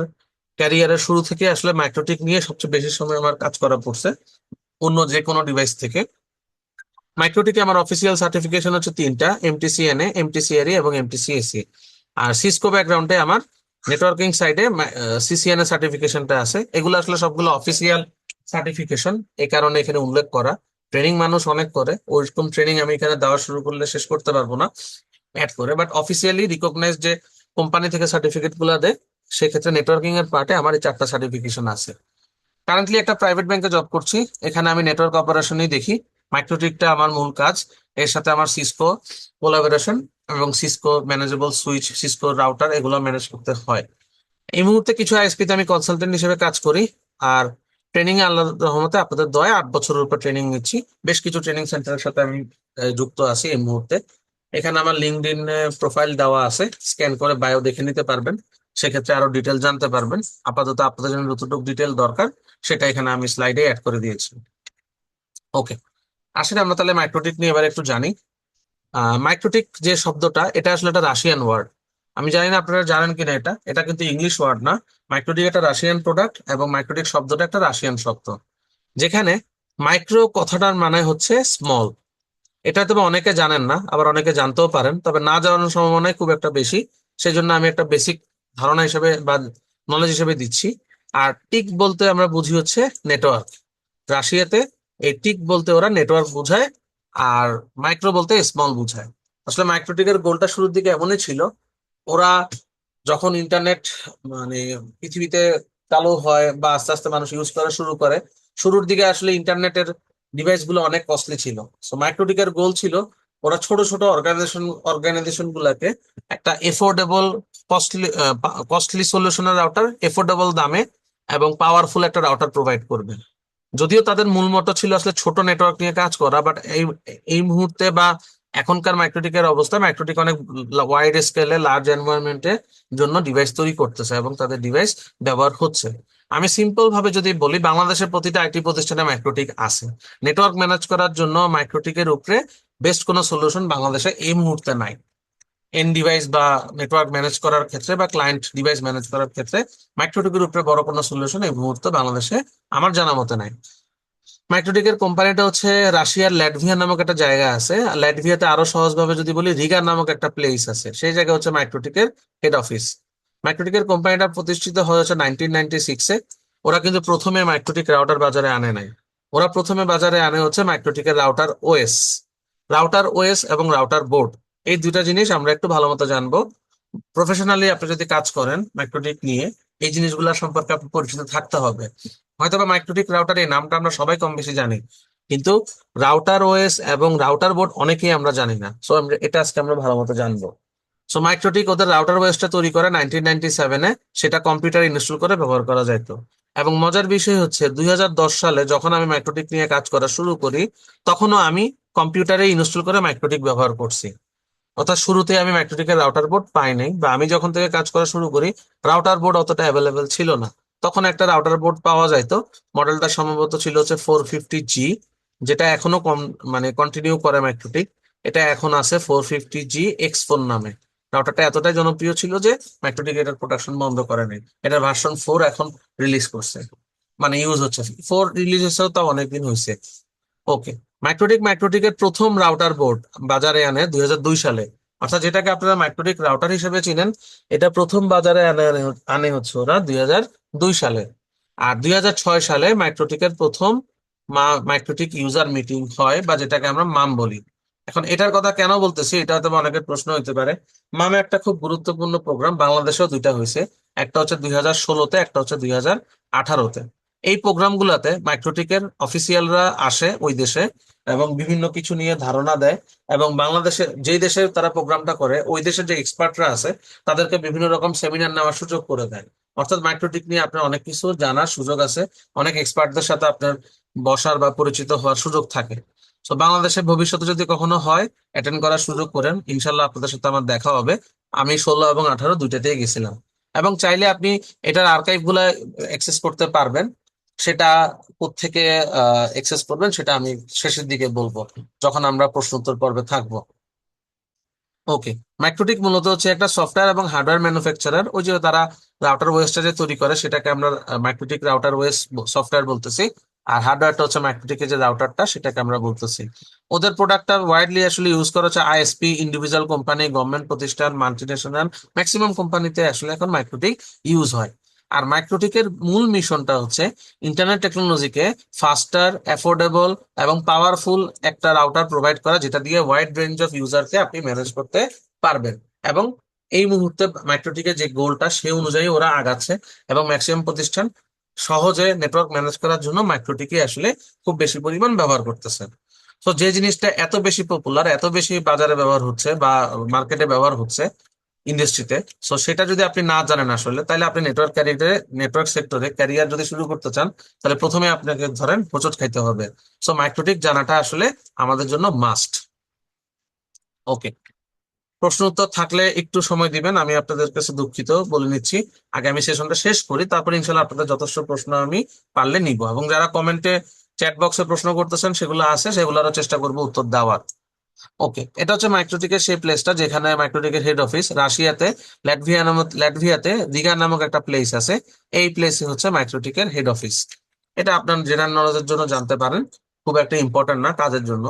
ক্যারিয়ারের শুরু থেকে আসলে মাইক্রোটিক নিয়ে সবচেয়ে বেশি সময় আমার কাজ করা পড়ছে অন্য যে কোনো ডিভাইস থেকে। মাইক্রোটিকে আমার অফিসিয়াল সার্টিফিকেশন হচ্ছে 3টা, এমটিসিএনএ, এমটিসিআরই এবং এমটিসিএসি। আর সিসকো ব্যাকগ্রাউন্ডে আমার নেটওয়ার্কিং সাইডে সিসিএনএ সার্টিফিকেশনটা আছে। এগুলো আসলে সবগুলো অফিসিয়াল সার্টিফিকেশন, এই কারণে এখানে উল্লেখ করা। ট্রেনিং মানুষ অনেক করে, ওইরকম ট্রেনিং আমি এখানে দেওয়া শুরু করলে শেষ করতে পারবো না অ্যাড করে, বাট অফিসিয়ালি রিকগনাইজ যে কোম্পানি থেকে সার্টিফিকেট গুলো দেয়, সেক্ষেত্রে নেটওয়ার্কিং এর পার্টে আমার এই 4টা সার্টিফিকেশন আছে। কারেন্টলি একটা প্রাইভেট ব্যাংকে জব করছি, এখানে আমি নেটওয়ার্ক অপারেশনই দেখি। মাইক্রোটিকটা আমার মূল কাজ, এর সাথে আমার সিসকো কোলাবোরেশন এবং Cisco manageable switch, Cisco router, এগুলো ম্যানেজ করতে হয়। এই মুহূর্তে কিছু আইএসপিতে আমি কনসালটেন্ট হিসেবে কাজ করি। আর ট্রেনিং এ আল্লাহর রহমতে আপনাদের দয়া 8 বছরের উপর ট্রেনিং নিচ্ছি। বেশ কিছু ট্রেনিং সেন্টারের সাথে আমি যুক্ত আছি এই মুহূর্তে। এখানে আমার লিঙ্কডইন প্রোফাইল দেওয়া আছে, স্ক্যান করে বায়ো দেখে নিতে পারবেন, সেক্ষেত্রে আরো ডিটেল জানতে পারবেন। আপাতত আপনাদের জন্য যতটুকু ডিটেল দরকার সেটা এখানে আমি স্লাইডে অ্যাড করে দিয়েছি। ওকে, আসলে আমরা তাহলে মাইক্রোটিক নিয়ে এবার একটু জানি। মাইক্রোটিক যে শব্দটা, এটা আসলে একটা রাশিয়ান ওয়ার্ড। আমি জানি না আপনারা জানেন কিনা, এটা এটা কিন্তু ইংলিশ ওয়ার্ড না। মাইক্রোটিক একটা রাশিয়ান প্রোডাক্ট, এবং মাইক্রোটিক শব্দটা একটা রাশিয়ান শব্দ, যেখানে মাইক্রো কথাটার মানে হচ্ছে স্মল। এটা তবে অনেকে জানেন না, আবার অনেকে জানতেও পারেন, তবে না জানানোর সম্ভাবনাই খুব একটা বেশি। সেই জন্য আমি একটা বেসিক ধারণা হিসেবে বা নলেজ হিসেবে দিচ্ছি। আর টিক বলতে আমরা বুঝি হচ্ছে নেটওয়ার্ক। রাশিয়াতে এই টিক বলতে ওরা নেটওয়ার্ক বোঝায়, আর মাইক্রো বলতে স্মল বোঝায়। আসলে মাইক্রোটিকের গোলটা শুরুর দিকে এমনই ছিল, ওরা যখন ইন্টারনেট মানে পৃথিবীতে চালু হয় বা আস্তে আস্তে মানুষ ইউজ করা শুরু করে, শুরুর দিকে আসলে ইন্টারনেটের ডিভাইস গুলো অনেক কস্টলি ছিল। সো মাইক্রোটিকের গোল ছিল ওরা ছোট ছোট অর্গানাইজেশন গুলাকে একটা এফোর্ডেবল কস্টলি সলিউশনের রাউটার এফোর্ডেবল দামে এবং পাওয়ারফুল একটা রাউটার প্রোভাইড করবে। যদিও তাদের মূল মতো ছিল আসলে ছোট নেটওয়ার্ক নিয়ে কাজ করা, বাট এই মুহূর্তে বা এখনকার মাইক্রোটিকের অবস্থা, মাইক্রোটিক অনেক ওয়াইড স্কেলে লার্জ এনভায়রনমেন্টে জন্য ডিভাইস তৈরি করতেছে এবং তাদের ডিভাইস ব্যবহার হচ্ছে। আমি সিম্পল ভাবে যদি বলি, বাংলাদেশের প্রতিটা আইটি প্রতিষ্ঠানে মাইক্রোটিক আছে। নেটওয়ার্ক ম্যানেজ করার জন্য মাইক্রোটিকের উপরে বেস্ট কোনো সলিউশন বাংলাদেশে এই মুহূর্তে নাই। এন্ড ডিভাইস বা নেটওয়ার্ক ম্যানেজ করার ক্ষেত্রে বা ক্লায়েন্ট ডিভাইস ম্যানেজ করার ক্ষেত্রে মাইক্রোটিকের উপরে বড় কোনো সলিউশন এই মুহূর্তে বাংলাদেশে আমার জানা মতে নাই। মাইক্রোটিকের কোম্পানিটা হচ্ছে রাশিয়ার ল্যাটভিয়া নামক একটা জায়গা আছে। ল্যাটভিয়াতে আরো সহজভাবে যদি বলি, রিগা নামক একটা প্লেস আছে, সেই জায়গা হচ্ছে মাইক্রোটিকের হেড অফিস। মাইক্রোটিকের কোম্পানিটা প্রতিষ্ঠিত হয়েছে 1996-এ। ওরা কিন্তু প্রথমে মাইক্রোটিক রাউটার বাজারে আনে নাই, ওরা প্রথমে বাজারে আনে হচ্ছে মাইক্রোটিকের রাউটার ওএস এবং রাউটার বোর্ড। এই দুইটা জিনিস আমরা একটু ভালো মতো জানবো। প্রফেশনালি আপনি যদি কাজ করেন মাইক্রোটিক নিয়ে, এই জিনিসগুলো সম্পর্কে আপনি পরিচিত থাকতে হবে। হয়তোবা মাইক্রোটিক রাউটার এই নামটা আমরা সবাই কম বেশি জানি, কিন্তু রাউটার ওএস এবং রাউটার বোর্ড অনেকেই আমরা জানি না। সো এটা আজকে আমরা ভালো মতো জানবো। সো মাইক্রোটিক ওদের রাউটার ওএসটা তৈরি করে 1997-এ, সেটা কম্পিউটার ইনস্টল করে ব্যবহার করা যেত। এবং মজার বিষয় হচ্ছে 2010 সালে যখন আমি মাইক্রোটিক নিয়ে কাজ করা শুরু করি, তখনও আমি কম্পিউটারে ইনস্টল করে মাইক্রোটিক ব্যবহার করছি। অর্থাৎ শুরুতে আমি মাইক্রোটিকের রাউটার বোর্ড পাই নাই, বা আমি যখন থেকে কাজ করা শুরু করি রাউটার বোর্ড অতটা অ্যাভেলেবেল ছিল না। তখন একটা রাউটার বোর্ড পাওয়া যাইতো, মডেলটা সম্ভবত ছিল হচ্ছে 450G, যেটা এখনো কম মানে কন্টিনিউ করে মাইক্রোটিক। এটা এখন আছে 450G X4 নামে। রাউটারটা এতটাই জনপ্রিয় ছিল যে মাইক্রোটিক এটার প্রোডাকশন বন্ধ করে নাই, এটার ভার্সন 4 এখন রিলিজ করছে, মানে ইউজ হচ্ছে। 4 রিলিজ হয়েছেও তাও অনেকদিন হয়েছে। ওকে, মাইক্রোটিকের প্রথম রাউটার বোর্ড বাজারে আনে 2002 সালে। অর্থাৎ যেটাকে আপনারা মাইক্রোটিক রাউটার হিসেবে চিনেন, এটা প্রথম বাজারে আনে হচ্ছে ওরা 2002 সালে। আর 2006 সালে মাইক্রোটিকের প্রথম মাইক্রোটিক ইউজার মিটিং হয়, বা যেটাকে আমরা মাম বলি। এখন এটার কথা কেন বলতেছি, এটা হয়তো বা অনেকের প্রশ্ন হতে পারে। মামে একটা খুব গুরুত্বপূর্ণ প্রোগ্রাম, বাংলাদেশেও দুইটা হয়েছে, একটা হচ্ছে 2016-তে, একটা হচ্ছে 2018-তে। এই প্রোগ্রামগুলোতে মাইক্রোটিকের অফিসিয়ালরা আসে ওই দেশে এবং বিভিন্ন কিছু নিয়ে ধারণা দেয়, এবং বাংলাদেশে যেই দেশে তারা প্রোগ্রামটা করে ওই দেশের যে এক্সপার্টরা আছে তাদেরকে বিভিন্ন রকম সেমিনার নেওয়ার সুযোগ করে দেয়। অর্থাৎ মাইক্রোটিক নিয়ে আপনার অনেক কিছু জানার সুযোগ আছে, অনেক এক্সপার্টদের সাথে আপনার বসার বা পরিচিত হওয়ার সুযোগ থাকে। তো বাংলাদেশে ভবিষ্যতে যদি কখনো হয়, অ্যাটেন্ড করার সুযোগ করেন, ইনশাল্লাহ আপনাদের সাথে আমার দেখা হবে। আমি 16 এবং 18 দুইটাতেই গেছিলাম। এবং চাইলে আপনি এটার আর্কাইভ গুলা অ্যাক্সেস করতে পারবেন। সেটা কোত্থেকে অ্যাক্সেস করবেন সেটা আমি শেষের দিকে বলবো, যখন আমরা প্রশ্ন উত্তর পর্বে থাকবো। ওকে, মাইক্রোটিক মূলত হচ্ছে একটা সফটওয়্যার এবং হার্ডওয়্যার ম্যানুফ্যাকচারার। ওই যে তারা রাউটার ওয়েসটা যে তৈরি করে সেটাকে আমরা মাইক্রোটিক রাউটার ওয়েস সফটওয়্যার বলতেছি, আর হার্ডওয়্যারটা হচ্ছে মাইক্রোটিকের যে রাউটারটা সেটাকে আমরা বলতেছি। ওদের প্রোডাক্টটা ওয়াইডলি আসলে ইউজ করা হচ্ছে আইএসপি, ইন্ডিভিজুয়াল কোম্পানি, গভর্নমেন্ট প্রতিষ্ঠান, মাল্টিন্যাশনাল, ম্যাক্সিমাম কোম্পানিতে আসলে এখন মাইক্রোটিক ইউজ হয়। আর মাইক্রোটিকের মূল মিশনটা হচ্ছে ইন্টারনেট টেকনোলজিকে ফাস্টার, অ্যাফোর্ডেবল এবং পাওয়ারফুল একটা রাউটার প্রোভাইড করা, যেটা দিয়ে ওয়াইড রেঞ্জ অফ ইউজারকে আপনি ম্যানেজ করতে পারবেন। এবং এই মুহূর্তে মাইক্রোটিকের যে গোলটা সে অনুযায়ী ওরা আগাচ্ছে, এবং ম্যাক্সিমাম প্রতিষ্ঠান সহজে নেটওয়ার্ক ম্যানেজ করার জন্য মাইক্রোটিকে আসলে খুব বেশি পরিমাণ ব্যবহার করতেছে। তো যে জিনিসটা এত বেশি পপুলার, এত বেশি বাজারে ব্যবহার হচ্ছে বা মার্কেটে ব্যবহার হচ্ছে ইন্ডাস্ট্রিতে, সো সেটা যদি আপনি না জানেন আসলে, তাহলে আপনি নেটওয়ার্ক সেক্টরে ক্যারিয়ার যদি শুরু করতে চান, তাহলে প্রথমে আপনাকে ধরেন হোঁচট খাইতে হবে। সো মাইক্রোটিক জানাটা আসলে আমাদের জন্য মাস্ট। ওকে, প্রশ্ন উত্তর থাকলে একটু সময় দিবেন, আমি আপনাদের কাছে দুঃখিত বলে নিচ্ছি। আগে আমি সেশনটা শেষ করি, তারপর ইনশাল্লাহ আপনাদের যথেষ্ট প্রশ্ন আমি পারলে নিব, এবং যারা কমেন্টে চ্যাট বক্সে প্রশ্ন করতেছেন সেগুলো আছে, সেগুলোরও চেষ্টা করবো উত্তর দেওয়ার। ওকে, এটা হচ্ছে মাইক্রোটিকের সেই প্লেসটা যেখানে মাইক্রোটিকের হেড অফিস রাশিয়াতে, ল্যাটভিয়াতে রিগা নামক একটা প্লেস আছে। এই প্লেসে হচ্ছে মাইক্রোটিকের হেড অফিস। এটা আপনার জেনারেল নলেজের জন্য জানতে পারেন, খুব একটা ইম্পর্টেন্ট না কাজের জন্য।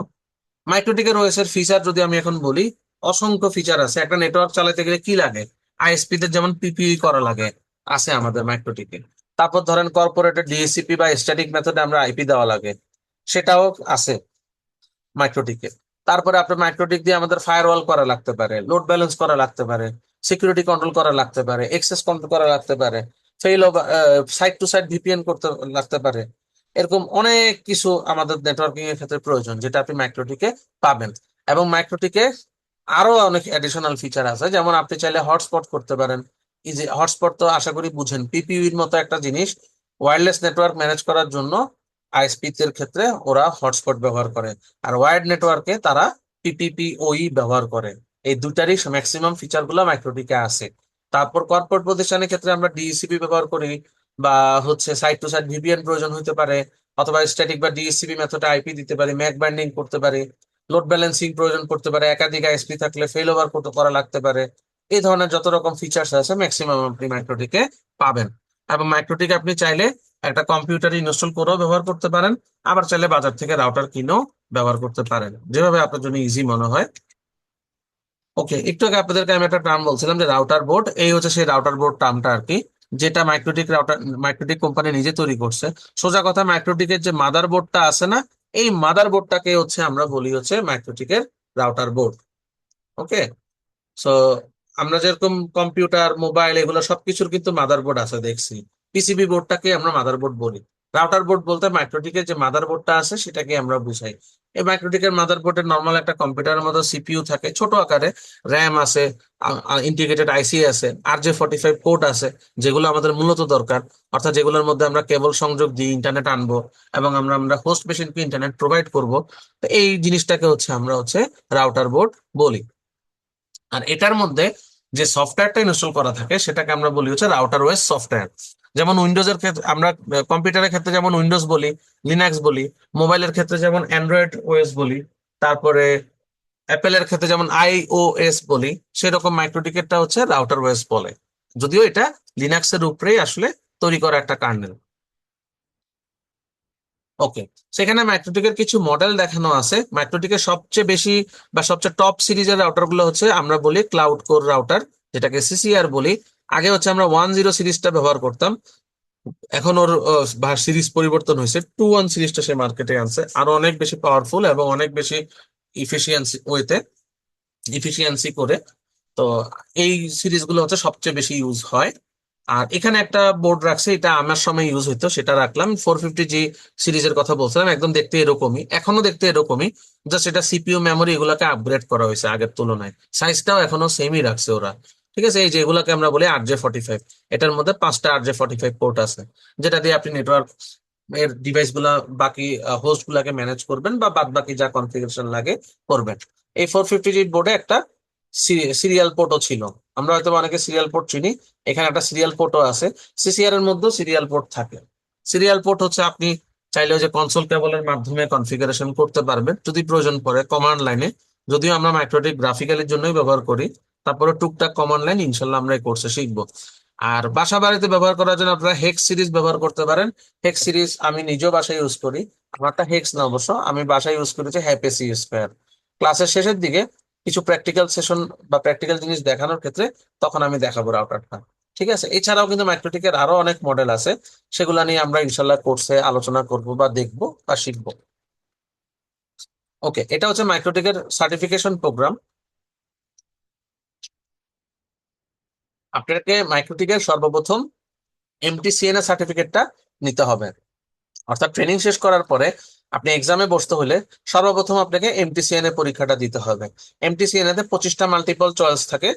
মাইক্রোটিকের ওএস এর ফিচার যদি আমি এখন বলি, অসংখ্য ফিচার আছে। একটা নেটওয়ার্ক চালাতে গেলে কি লাগে, আইএসপি তে যেমন পিপিই করা লাগে, আছে আমাদের মাইক্রোটিকে। তারপর ধরেন কর্পোরেটেড ডিএসসিপি বা স্ট্যাটিক মেথডে আমরা আইপি দেওয়া লাগে, সেটাও আছে মাইক্রোটিকে। তারপরে আপনার মাইক্রোটিক দিয়ে আমাদের ফায়ারওয়াল করা লাগতে পারে, লোড ব্যালেন্স করা লাগতে পারে, সিকিউরিটি কন্ট্রোল করা লাগতে পারে, এক্সেস কন্ট্রোল করা লাগতে পারে, ফেইল সাইট টু সাইট ভিপিএন করতে লাগতে পারে। এরকম অনেক কিছু আমাদের নেটওয়ার্কিং এর ক্ষেত্রে প্রয়োজন, যেটা আপনি মাইক্রোটিকে পাবেন। এবং মাইক্রোটিকে আরো অনেক অ্যাডিশনাল ফিচার আছে, যেমন আপনি চাইলে হটস্পট করতে পারেন। এই যে হটস্পট তো আশা করি বুঝেন, পিপিইর মতো একটা জিনিস, ওয়্যারলেস নেটওয়ার্ক ম্যানেজ করার জন্য আইএসপি এর ক্ষেত্রে ওরা হটস্পট ব্যবহার করে, আর ওয়ার্ড নেটওয়ার্কে তারা পিপিপিওই ব্যবহার করে। এই দুটারই ম্যাক্সিমাম ফিচার গুলো মাইক্রোটিকে আছে। তারপর কর্পোরেট প্রতিষ্ঠানের ক্ষেত্রে আমরা ডিএসসিপি ব্যবহার করি, বা হচ্ছে সাইট টু সাইট ভিপিএন প্রয়োজন হতে পারে, অথবা স্ট্যাটিক বা ডিএসসিপি মেথডে আইপি দিতে পারি, ম্যাক বাইন্ডিং করতে পারি, লোড ব্যালেন্সিং প্রয়োজন পড়তে পারে, একাধিক আইএসপি থাকলে ফেল ওভার করা লাগতে পারে। এই ধরনের যত রকম ফিচার্স আছে ম্যাক্সিমাম আপনি মাইক্রোটিকে পাবেন। এবং মাইক্রোটিকে আপনি চাইলে একটা কম্পিউটার ইনস্টল করেও ব্যবহার করতে পারেন, আবার চাইলে বাজার থেকে রাউটার কিনেও ব্যবহার করতে পারেন, যেভাবে আপনার জন্য ইজি মনে হয়। ওকে, একটু আগে আপনাদেরকে আমি একটা টার্ম বলছিলাম যে রাউটার বোর্ড, এই হচ্ছে সেই রাউটার বোর্ড টার্মটা আর কি, যেটা মাইক্রোটিক কোম্পানি নিজে তৈরি করছে। সোজা কথা, মাইক্রোটিকের যে মাদার বোর্ডটা আছে না, এই মাদার বোর্ডটাকে হচ্ছে আমরা বলি হচ্ছে মাইক্রোটিকের রাউটার বোর্ড। ওকে, সো আমরা যেরকম কম্পিউটার, মোবাইল, এগুলো সবকিছুর কিন্তু মাদার বোর্ড আছে দেখছি, পিসিবি বোর্ডটাকে আমরা মাদার বোর্ড বলি। রাউটার বোর্ড বলতে মাইক্রোটিকের যে মাদারবোর্ডটা আছে সেটাকে আমরা বুঝাই। এই মাইক্রোটিকের মাদারবোর্ডের নর্মাল একটা কম্পিউটারের মতো সিপিইউ থাকে ছোট আকারে, র্যাম আছে, ইন্টিগ্রেটেড আইসি আছে, RJ45 পোর্ট আছে, যেগুলো আমাদের মূলত দরকার, অর্থাৎ যেগুলোর মধ্যে আমরা কেবল সংযোগ দিয়ে ইন্টারনেট আনবো এবং আমরা হোস্ট মেশিনকে ইন্টারনেট প্রোভাইড করব। তো এই জিনিসটাকে আমরা রাউটার বোর্ড বলি। আর এটার মধ্যে যে সফটওয়্যারটা ইনস্টল করা থাকে সেটাকে আমরা বলি রাউটার ওএস সফটওয়্যার। যেমন উইন্ডোজের ক্ষেত্রে আমরা কম্পিউটারের ক্ষেত্রে যেমন উইন্ডোজ বলি, লিনাক্স বলি, মোবাইলের ক্ষেত্রে যেমন অ্যান্ড্রয়েড ওএস বলি, তারপরে অ্যাপেলের ক্ষেত্রে যেমন iOS বলি, সেরকম মাইক্রোটিকেটটা রাউটার ওএস বলে, যদিও এটা লিনাক্সের উপরেই আসলে তৈরি করা একটা কার্নেল। ওকে, সেখানে মাইক্রোটিকের কিছু মডেল দেখানো আছে। মাইক্রোটিকের সবচেয়ে বেশি বা সবচেয়ে টপ সিরিজের রাউটার গুলো আমরা বলি ক্লাউড কোর রাউটার, যেটাকে CCR বলি। আগে আমরা 10 সিরিজটা ব্যবহার করতাম, এখন ওর সিরিজ পরিবর্তন হয়েছে, 21 সিরিজটা সে মার্কেটে আনছে, আরো অনেক বেশি পাওয়ারফুল এবং অনেক বেশি ইফিসিয়েন্সি করে। তো এই সিরিজগুলো সবচেয়ে বেশি ইউজ হয়। আর এখানে একটা বোর্ড রাখছে, এটা আমার সময় ইউজ হইতো, সেটা রাখলাম। 450G সিরিজের কথা বলছিলাম, একদম দেখতে এরকমই, এখনো দেখতে এরকমই, জাস্ট এটা CPU মেমোরি এগুলাকে আপগ্রেড করা হয়েছে আগের তুলনায়। সাইজটাও এখনো সেমই রাখছে ওরা। ঠিক আছে, এই যে এগুলাকে আমরা বলি RJ45, এটার মধ্যে 5টা RJ45 পোর্ট আছে, যেটা দিয়ে আপনি নেটওয়ার্ক এর ডিভাইস গুলা বাকি হোস্ট গুলাকে ম্যানেজ করবেন বা বাদ বাকি যা কনফিগারেশন লাগে করবেন। এই 450G বোর্ডে একটা সিরিয়াল পোর্টও ছিল, আমরা হয়তো অনেকে সিরিয়াল পোর্ট চিনি, এখানে একটা সিরিয়াল পোর্টও আছে। CCR এর মধ্যেও সিরিয়াল পোর্ট থাকে। সিরিয়াল পোর্ট আপনি চাইলে যে কনসোল কেবলের মাধ্যমে কনফিগারেশন করতে পারবেন যদি প্রয়োজন পড়ে কমান্ড লাইনে, যদিও আমরা মাইক্রোটিক গ্রাফিক্যালের জন্যই ব্যবহার করি, তারপরে টুকটাক কমান্ড লাইন ইনশাল্লাহ আমরা এই কোর্সে শিখবো। আর বাসা বাড়িতে ব্যবহার করার জন্য আপনারা হেক্স সিরিজ ব্যবহার করতে পারেন। হেক্স সিরিজ আমি নিজেও বাসায় ইউজ করি, আমারটা হেক্স না অবশ্য, আমি বাসায় ইউজ করেছি হ্যাপি সি স্কোয়ার। ক্লাসের শেষের দিকে কিছু প্র্যাকটিক্যাল সেশন বা প্র্যাকটিক্যাল জিনিস দেখানোর ক্ষেত্রে তখন আমি দেখাবো রাউটারটা। ঠিক আছে, এছাড়াও কিন্তু মাইক্রোটিকের আরো অনেক মডেল আছে, সেগুলা নিয়ে আমরা ইনশাল্লাহ কোর্সে আলোচনা করব বা দেখবো বা শিখবো। ওকে, এটা মাইক্রোটিকের সার্টিফিকেশন প্রোগ্রাম। আপনাকে মাইক্রোটিকের সর্বপ্রথম MTCNA সার্টিফিকেটটা নিতে হবে, অর্থাৎ ট্রেনিং শেষ করার পরে আপনি এক্সামে বসতে হলে সর্বপ্রথম আপনাকে MTCNA পরীক্ষাটা দিতে হবে। MTCNA তে 25টা মাল্টিপল চয়েস থাকে,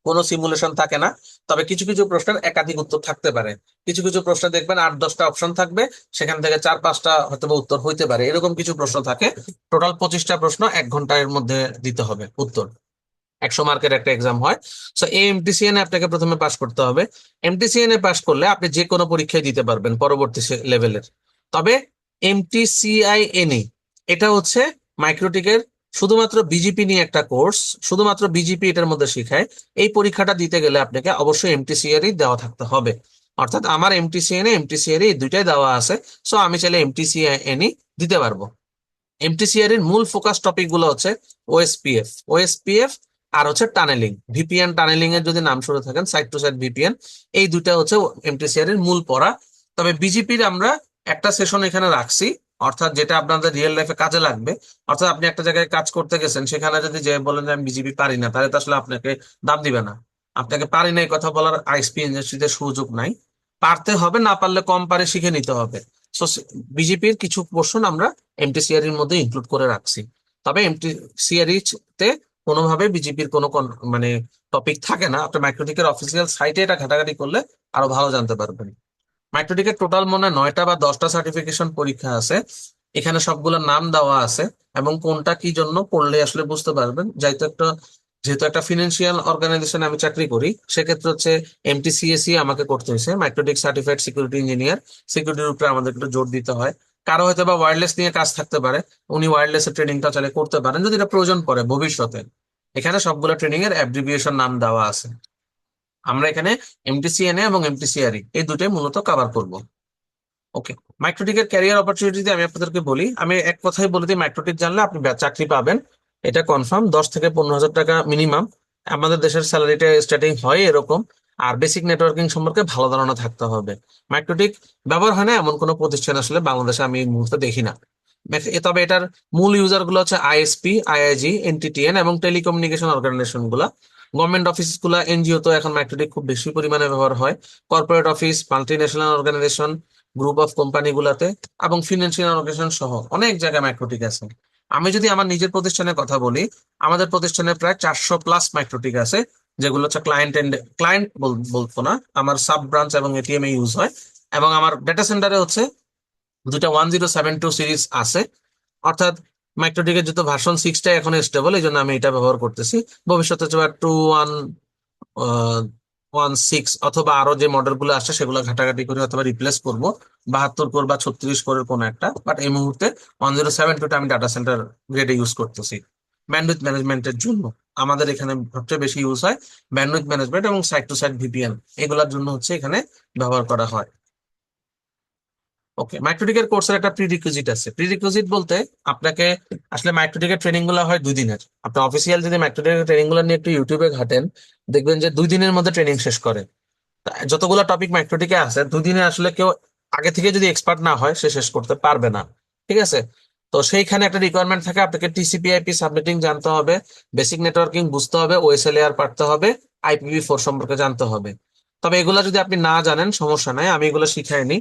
কোনো সিমুলেশন থাকে না, তবে কিছু কিছু প্রশ্নের একাধিক উত্তর থাকতে পারে। কিছু কিছু প্রশ্ন দেখবেন 8-10টা অপশন থাকবে, সেখান থেকে 4-5টা হয়তো উত্তর হইতে পারে, এরকম কিছু প্রশ্ন থাকে। টোটাল 25টা প্রশ্ন 1 ঘন্টার মধ্যে দিতে হবে উত্তর, 100 মার্কের একটা এক্সাম হয়। সো এই MTCNA আপনাকে প্রথমে পাস করতে হবে। MTCNA পাস করলে আপনি যে কোনো পরীক্ষায় দিতে পারবেন পরবর্তী লেভেলের। তবে MTCINA এটা মাইক্রোটিকের শুধুমাত্র বিজিপি নিয়ে একটা কোর্স, শুধুমাত্র বিজিপি এটার মধ্যে শেখায়। এই পরীক্ষাটা দিতে গেলে আপনাকে অবশ্যই MTCRE দেওয়া থাকতে হবে, অর্থাৎ আমার MTCNA MTCRE এই দুইটাই দেওয়া আছে। সো আমি চাইলে MTCNA দিতে পারবো। MTCRE এর মূল ফোকাস টপিক গুলো OSPF আর টানেলিং, VPN টানেলিং এর যদি নাম শুনে থাকেন, সাইট টু সাইট VPN, এই দুইটা MTCRE এর মূল পড়া। তবে বিজেপির আমরা একটা সেশন এখানে রাখছি, অর্থাৎ যেটা আপনাদের রিয়েল লাইফে কাজে লাগবে। অর্থাৎ আপনি একটা জায়গায় কাজ করতে গেছেন, সেখানে যদি যে বলেন যে আমি বিজেপি পারি না, তাহলে তো আসলে আপনাকে দাম দিবে না। আপনাকে পারি না এই কথা বলার আইএসপি ইন্ডাস্ট্রিতে সুযোগ নাই, পারতে হবে, না পারলে কম পারে শিখে নিতে হবে। সো বিজেপির কিছু পোর্শন আমরা MTCRE এর মধ্যে ইনক্লুড করে রাখছি। তবে MTCRE তে কোনোভাবে বিজেপির কোনো মানে টপিক থাকে না। আপনার মাইক্রোটিকের অফিসিয়াল সাইটে এটা ঘাটাঘাটি করলে আরো ভালো জানতে পারবেন। মাইক্রোটিকের টোটাল মনে হয় 9টা বা 10টা সার্টিফিকেশন পরীক্ষা আছে, এখানে সবগুলোর নাম দেওয়া আছে এবং কোনটা কি জন্য পড়লে আসলে বুঝতে পারবেন। যেহেতু একটা ফিনান্সিয়াল অর্গানাইজেশনে আমি চাকরি করি, সেক্ষেত্রে MTCSE আমাকে করতে হয়েছে, মাইক্রোটিক সার্টিফাইড সিকিউরিটি ইঞ্জিনিয়ার। সিকিউরিটির উপরে আমাদের একটু জোর দিতে হয়। কারো হয়তো বা ওয়্যারলেস নিয়ে কাজ থাকতে পারে, উনি ওয়্যারলেস এর ট্রেনিংটা চাইলে করতে পারেন যদি এটা প্রয়োজন পড়ে ভবিষ্যতে। এখানে সবগুলো ট্রেনিং এর অ্যাব্রিভিয়েশন নাম দেওয়া আছে। আমরা এখানে MTCNA এবং MTCRE এই দুটোই মূলত কভার করব। ওকে, মাইক্রোটিকের ক্যারিয়ার অপরচুনিটি আমি আপনাদেরকে বলি, আমি এক কথাই বলে দিই, মাইক্রোটিক জানলে আপনি চাকরি পাবেন, এটা কনফার্ম। 10 থেকে 15,000 টাকা মিনিমাম। আমাদের দেশের স্যালারিটা স্টার্টিং হয় এরকম। আর বেসিক নেটওয়ার্কিং সম্পর্কে ভালো ধারণা থাকতে হবে। মাইক্রোটিক ব্যবহার হয় না এমন কোনো প্রতিষ্ঠান আসলে বাংলাদেশে আমি এই মুহূর্তে দেখি না। তবে এটার মূল ইউজার গুলো ISP, IIG, NTTN এবং টেলিকমিউনিকেশন অর্গানাইজেশন গুলা। গভর্নমেন্ট অফিস গুলা, NGO তো এখন মাইক্রোটিক খুব বেশি পরিমাণে ব্যবহার হয়। Corporate office, multi national organisation, group of কোম্পানিগুলোতে এবং ফিনান্সিয়াল অর্গানাইজেশন সহ অনেক জায়গায় মাইক্রোটিক আছে। আমি যদি আমার নিজের প্রতিষ্ঠানের কথা বলি, আমাদের প্রতিষ্ঠানে প্রায় 400+ মাইক্রোটিক আছে, যেগুলো হচ্ছে ক্লায়েন্ট বলতো না, আমার সাব ব্রাঞ্চ এবং এটিএম এ ইউজ হয়। এবং আমার ডেটা সেন্টারে হচ্ছে দুটা 1072 সিরিজ আছে, অর্থাৎ মাইক্রোটিকের যত ভার্সন 6টা এখন স্টেবল, এই জন্য আমি এটা ব্যবহার করতেছি। ভবিষ্যতে 2116 অথবা আরো যে মডেল গুলো আসছে সেগুলো ঘাটাঘাটি করে অথবা রিপ্লেস করব 72 কোর বা 36 কোরের কোনো একটা। বাট এই মুহূর্তে 1072টা আমি ডাটা সেন্টার গ্রেডে ইউজ করতেছি ব্যান্ডউইথ ম্যানেজমেন্টের জন্য। আমাদের এখানে সবচেয়ে বেশি ইউজ হয় ব্যান্ডউইথ ম্যানেজমেন্ট এবং সাইট টু সাইট ভিপিএন, এগুলোর জন্য হচ্ছে এখানে ব্যবহার করা হয়। ওকে, মাইক্রোটিকের কোর্সের একটা প্রিরিকুইজিট আছে। প্রিরিকুইজিট বলতে আপনাকে আসলে মাইক্রোটিকের ট্রেনিং গুলো হয় 2 দিনের। আপনি অফিসিয়াল যদি মাইক্রোটিকের ট্রেনিং গুলো নিয়ে একটু ইউটিউবে ঘাটেন, দেখবেন যে 2 দিনের মধ্যে ট্রেনিং শেষ করে। যতগুলো টপিক মাইক্রোটিকে আছে 2 দিনে আসলে কেউ আগে থেকে যদি এক্সপার্ট না হয় সে শেষ করতে পারবে না। ঠিক আছে, তো সেইখানে একটা রিকোয়ারমেন্ট থাকে, আপনাকে টিসিপি/আইপি সাবনেটিং জানতে হবে, বেসিক নেটওয়ার্কিং বুঝতে হবে, ওএসএ লেয়ার পারতে হবে, IPv4 সম্পর্কে জানতে হবে। তবে এগুলা যদি আপনি না জানেন সমস্যা নাই, আমি এগুলো শিখাইনি।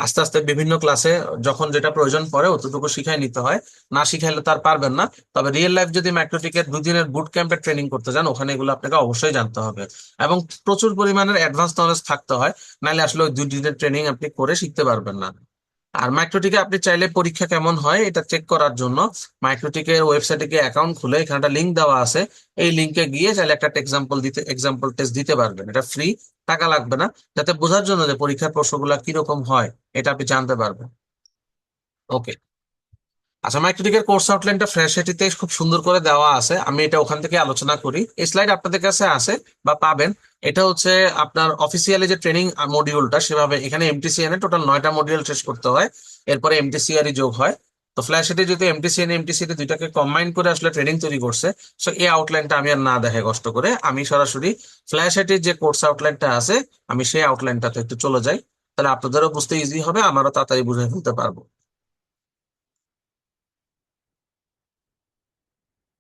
আস্তে আস্তে বিভিন্ন ক্লাসে যখন যেটা প্রয়োজন পড়ে অতটুকু শিখাই নিতে হয়, না শিখাইলে তার পারবেন না। তবে রিয়েল লাইফ যদি মাইক্রোটিকের 2 দিনের বুট ক্যাম্পে ট্রেনিং করতে যান, ওখানে এগুলো আপনাকে অবশ্যই জানতে হবে এবং প্রচুর পরিমাণের অ্যাডভান্স নলেজ থাকতে হয়, নাহলে আসলে ওই 2 দিনের ট্রেনিং আপনি করে শিখতে পারবেন না। আর মাইক্রোটিকে আপনি চাইলে পরীক্ষা কেমন হয় এটা চেক করার জন্য মাইক্রোটিকের ওয়েবসাইটে গিয়ে অ্যাকাউন্ট খুলে এখানে একটা লিঙ্ক দেওয়া আছে, এই লিঙ্কে গিয়ে চাইলে একটা এক্সাম্পল টেস্ট দিতে পারবেন। এটা ফ্রি, টাকা লাগবে না, যাতে বোঝার জন্য যে পরীক্ষার প্রশ্নগুলো কিরকম হয় এটা আপনি জানতে পারবেন। ওকে, আচ্ছা, মাইক্রোটিকের কোর্স আউটলাইনটা ফ্রেশিটিতে খুব সুন্দর করে দেওয়া আছে, আমি এটা ওখান থেকে আলোচনা করি। এই স্লাইড আপনাদের কাছে আছে বা পাবেন। এটা হচ্ছে আপনার অফিসিয়ালি যে ট্রেনিং মডিউলটা, সেভাবে এখানে এমটিসিএন এ টোটাল 9টা মডিউল শেষ করতে হয়, এরপরে এমটিসিআর যোগ হয়। তো ফ্ল্যাশিটে যদি এমটিসিএন দুইটাকে কম্বাইন করে আসলে ট্রেনিং তৈরি করছে, সো এই আউটলাইনটা আমি আর না দেখাই কষ্ট করে, আমি সরাসরি ফ্ল্যাশিটের যে কোর্স আউটলাইনটা আছে আমি সেই আউটলাইনটাতে একটু চলে যাই, তাহলে আপনাদেরও বুঝতে ইজি হবে, আমারও তাড়াতাড়ি বুঝে ফেলতে পারবো।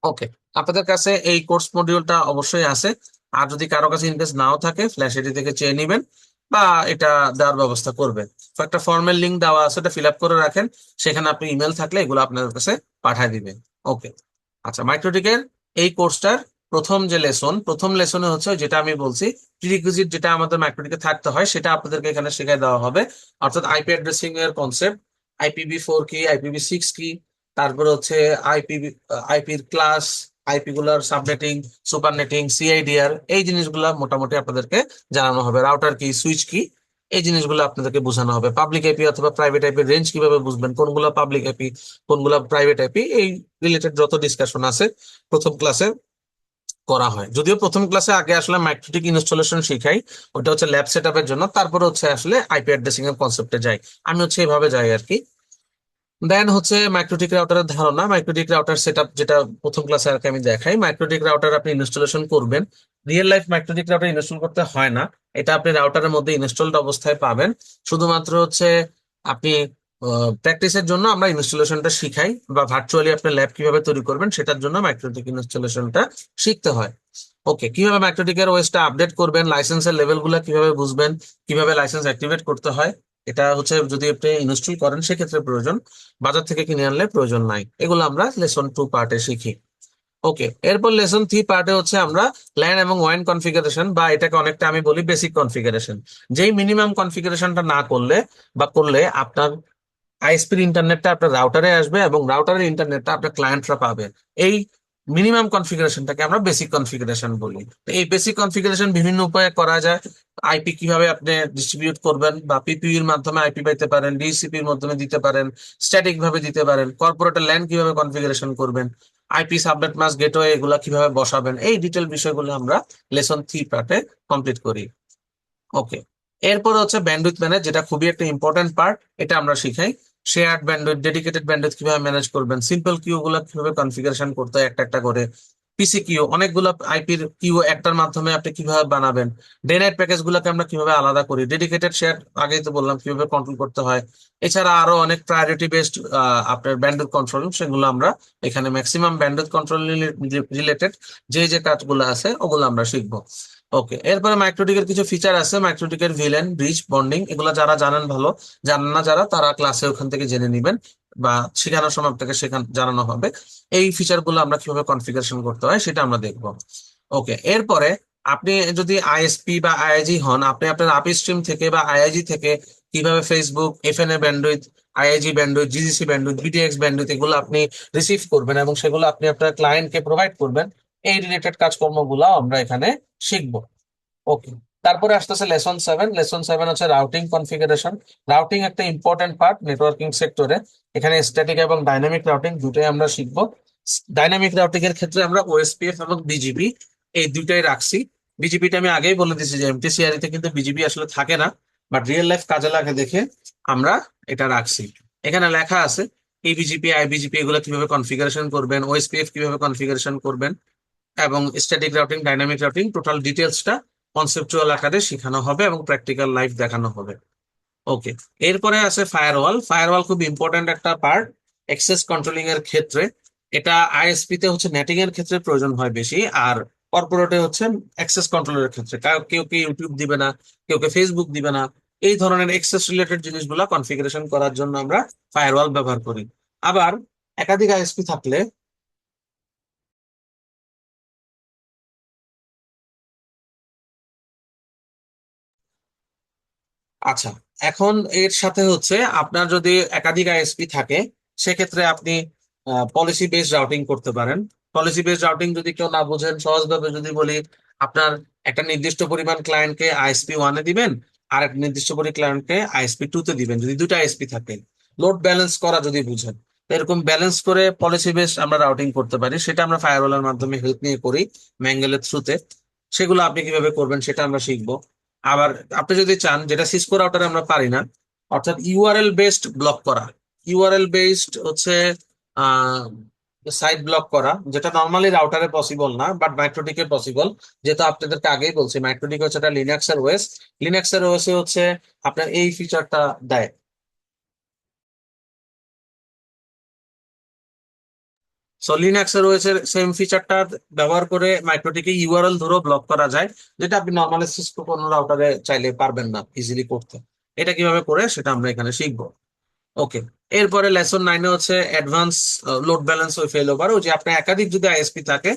ওকে, আপনাদের কাছে এই কোর্স মডিউলটা অবশ্যই আছে। আর যদি কারো কাছে ইনকেস নাও থাকে, ফ্ল্যাশ এটি থেকে চেয়ে নিবেন বা এটা দেওয়ার ব্যবস্থা করবেন। তো একটা ফর্মের লিঙ্ক দেওয়া আছে, এটা ফিল আপ করে রাখেন, সেখানে আপনি ইমেল থাকলে এগুলো আপনাদের কাছে পাঠিয়ে দিবেন। ওকে, আচ্ছা, মাইক্রোটিকের এই কোর্সটার প্রথম লেসনে হচ্ছে যেটা আমি বলছি প্রিরিকুইজিট, যেটা আমাদের মাইক্রোটিকে থাকতে হয় সেটা আপনাদেরকে এখানে শেখায় দেওয়া হবে। অর্থাৎ আইপি অ্যাড্রেসিং এর কনসেপ্ট, IPv4 কি, IPv6 কি, তারপরে হচ্ছে আইপির ক্লাস, আইপি গুলার সাবনেটিং, সুপারনেটিং, CIDR, এই জিনিসগুলা মোটামুটি আপনাদেরকে জানানো হবে। রাউটার কি, সুইচ কি, এই জিনিসগুলো আপনাদেরকে বোঝানো হবে। পাবলিক আইপি অথবা প্রাইভেট আইপির রেঞ্জ কিভাবে বুঝবেন, কোনগুলো পাবলিক আইপি কোনগুলো প্রাইভেট আইপি, এই রিলেটেড যত ডিসকাশন আছে প্রথম ক্লাসে করা হয়। যদিও প্রথম ক্লাসে আগে আসলে মাইক্রোটিক ইনস্টলেশন শিখাই, ওটা হচ্ছে ল্যাব সেট আপের জন্য, তারপরে হচ্ছে আসলে আইপি অ্যাড্রেসিং এর কনসেপ্টে যাই। আমি হচ্ছে এইভাবে যাই আর কি। দেন হচ্ছে মাইক্রোটিক রাউটারের ধারণা, মাইক্রোটিক রাউটার সেটআপ, যেটা প্রথম ক্লাসে আর কি আমি দেখাই। মাইক্রোটিক রাউটার আপনি ইনস্টলেশন করবেন, real life MikroTik router install করতে হয় না, এটা আপনি রাউটারের মধ্যে ইনস্টলড অবস্থায় পাবেন। শুধুমাত্র হচ্ছে আপনি প্র্যাকটিসের জন্য আমরা ইনস্টলেশনটা শিখাই, বা ভার্চুয়ালি আপনি ল্যাব কিভাবে তৈরি করবেন সেটার জন্য মাইক্রোটিক ইনস্টলেশনটা শিখতে হয়। ওকে, কিভাবে মাইক্রোটিকের ওএসটা আপডেট করবেন, লাইসেন্সের লেভেল গুলা কিভাবে বুঝবেন, কিভাবে লাইসেন্স অ্যাক্টিভেট করতে হয়, এটা হচ্ছে যদি আপনি ইনস্টল করেন সেক্ষেত্রে প্রয়োজন, বাজার থেকে কিনে আনলে প্রয়োজন নাই। এগুলো আমরা লেসন 2 পার্টে শিখি। ওকে, এরপর লেসন 3 পার্টে হচ্ছে আমরা ল্যান এবং ওয়ান কনফিগারেশন, বা এটাকে অনেকটা আমি বলি বেসিক কনফিগারেশন, যেই মিনিমাম কনফিগারেশনটা না করলে বা করলে আপনার আইএসপির ইন্টারনেটটা আপনার রাউটারে আসবে এবং রাউটারের ইন্টারনেটটা আপনার ক্লায়েন্টরা পাবে। এই মিনিমাম কনফিগারেশনটাকে আমরা বেসিক কনফিগারেশন বলি। তো এই বেসিক কনফিগারেশন বিভিন্ন উপায়ে করা যায়। আইপি কিভাবে আপনি ডিস্ট্রিবিউট করবেন, বা পিপিইউ এর মাধ্যমে আইপি পাইতে পারেন, ডিসিপি এর মাধ্যমে দিতে পারেন, স্ট্যাটিক ভাবে দিতে পারেন, কর্পোরেটের ল্যান কিভাবে কনফিগারেশন করবেন, আইপি সাবনেট মাস্ক গেটওয়ে এগুলা কিভাবে বসাবেন, এই ডিটেল বিষয়গুলো আমরা লেসন 3 পার্টে কমপ্লিট করি। ওকে, এরপর হচ্ছে ব্যান্ডউইথ ম্যানেজ, যেটা খুবই একটা ইম্পর্টেন্ট পার্ট, এটা আমরা শিখাই। শেয়ার্ড ব্যান্ডউইথ, ডেডিকেটেড ব্যান্ডউইথ কিভাবে ম্যানেজ করবেন, সিম্পল কিউ গুলো কিভাবে কনফিগারেশন করতে হয় একটা একটা করে, পিসি কিউ, অনেকগুলো আইপির কিউ একটার মাধ্যমে আপনি কিভাবে বানাবেন, ডে নাইট প্যাকেজ গুলোকে আমরা কিভাবে আলাদা করি, ডেডিকেটেড শেয়ার আগেই তো বললাম কিভাবে কন্ট্রোল করতে হয়। এছাড়া আরো অনেক প্রায়োরিটি বেসড আপনার ব্যান্ডউইথ কন্ট্রোল, সেগুলো আমরা এখানে ম্যাক্সিমাম ব্যান্ডউইথ কন্ট্রোল রিলেটেড যে কাজগুলো আছে ওগুলো আমরা শিখবো। ওকে, এরপরে মাইক্রোটিকের কিছু ফিচার আছে, মাইক্রোটিকের ভিলেন, ব্রিজ, বন্ডিং, এগুলো যারা জানেন ভালো, জানেন না যারা তারা ক্লাসে ওখান থেকে জেনে নিবেন বা শেখানোর সময় আপনাকে জানানো হবে। এই ফিচার গুলো আমরা কিভাবে কনফিগারেশন করতে হয় সেটা আমরা দেখবো। ওকে, এরপরে আপনি যদি আইএসপি বা আইআইজি হন, আপনি আপনার আপ স্ট্রিম থেকে বা আইআইজি থেকে কিভাবে Facebook, FNA bandwidth, IIG bandwidth, GGC bandwidth, BTX bandwidth এগুলো আপনি রিসিভ করবেন এবং সেগুলো আপনি আপনার ক্লায়েন্টকে প্রোভাইড করবেন। এই রিলেটেড কাজকর্মগুলো আমরা এখানে শিখবো। ওকে, তারপরে আসতেছে লেসন 7। লেসন 7 হচ্ছে রাউটিং কনফিগারেশন। রাউটিং একটা ইম্পর্টেন্ট পার্ট নেটওয়ার্কিং সেক্টরে। এখানে স্ট্যাটিক এবং ডাইনামিক রাউটিং দুটোই আমরা শিখবো। ডাইনামিক রাউটিং এর ক্ষেত্রে আমরা ওএসপিএফ এবং বিজিবি এই দুইটাই রাখছি। বিজিবিটা আমি আগেই বলে দিয়েছি যে এমটিসিআর তে কিন্তু বিজিবি আসলে থাকে না, বাট রিয়েল লাইফ কাজে লাগে দেখে আমরা এটা রাখছি। এখানে লেখা আছে এবিজিপি, আইবিজিপি এগুলো কিভাবে কনফিগারেশন করবেন, ওএসপিএফ কিভাবে কনফিগারেশন করবেন এবং static routing, dynamic routing total ডিটেলসটা কনসেপচুয়াল আকারে শেখানো হবে এবং প্র্যাকটিক্যাল লাইফ দেখানো হবে। ওকে, এরপরে আছে ফায়ারওয়াল। ফায়ারওয়াল খুব ইম্পর্ট্যান্ট একটা পার্ট অ্যাক্সেস কন্ট্রোলিং এর ক্ষেত্রে। এটা আইএসপি তে হচ্ছে নেটিং এর ক্ষেত্রে প্রয়োজন হয় বেশি, আর কর্পোরেটে হচ্ছে অ্যাক্সেস কন্ট্রোলের ক্ষেত্রে। কেউ কেউ ইউটিউব দিবে না, কেউ ফেসবুক দিবে না, এই ধরনের অ্যাক্সেস রিলেটেড জিনিসগুলো কনফিগারেশন করার জন্য আমরা ফায়ারওয়াল ব্যবহার করি। আবার একাধিক আইএসপি থাকলে আচ্ছা, এখন এর সাথে হচ্ছে আপনার যদি একাধিক আইএসপি থাকে সেক্ষেত্রে আপনি পলিসি বেসড রাউটিং করতে পারেন। পলিসি বেসড রাউটিং যদি কেউ না বোঝেন, সহজভাবে যদি বলি, আপনার একটা নির্দিষ্ট পরিমাণ ক্লায়েন্টকে আইএসপি 1 এ দিবেন আর একটা নির্দিষ্ট পরিমাণ ক্লায়েন্টকে আইএসপি 2 তে দিবেন, যদি দুটো আইএসপি থাকে। লোড ব্যালেন্স করা যদি বুঝেন, তো এরকম ব্যালেন্স করে পলিসি বেসড আমরা রাউটিং করতে পারি। সেটা আমরা ফায়ারওয়ালের মাধ্যমে হেল্প নিয়ে করি ম্যাঙ্গেলের থ্রুতে। সেগুলো আপনি কিভাবে করবেন সেটা আমরা শিখবো। আবার আপনি যদি চান, যেটা সিসকো রাউটারে আমরা পারি না, অর্থাৎ ইউআরএল বেসড ব্লক করা। ইউআরএল বেসড হচ্ছে সাইট ব্লক করা, যেটা নর্মালি রাউটারে পসিবল না বাট মাইক্রোটিকে পসিবল। যেটা আপনাদেরকে আগেই বলছি, মাইক্রোটিক হচ্ছে একটা লিনাক্সের ওএস। লিনাক্সের ওএস হচ্ছে আপনার এই ফিচারটা দেয়। সো লিনাক্সের ওএস এর সেম ফিচারটা ব্যবহার করে মাইক্রোটিকে ইউআরএল ধরেও ব্লক করা যায়, যেটা আপনি নর্মালি সিসকো কোনো রাউটারে চাইলে পারবেন না ইজিলি করতে। এটা কিভাবে করে সেটা আমরা এখানে শিখবো। ওকে, এরপরে লেসন 9 হচ্ছে অ্যাডভান্স লোড ব্যালেন্স ও ফেল ওভার। ওই যে আপনার একাধিক যদি আইএসপি থাকে,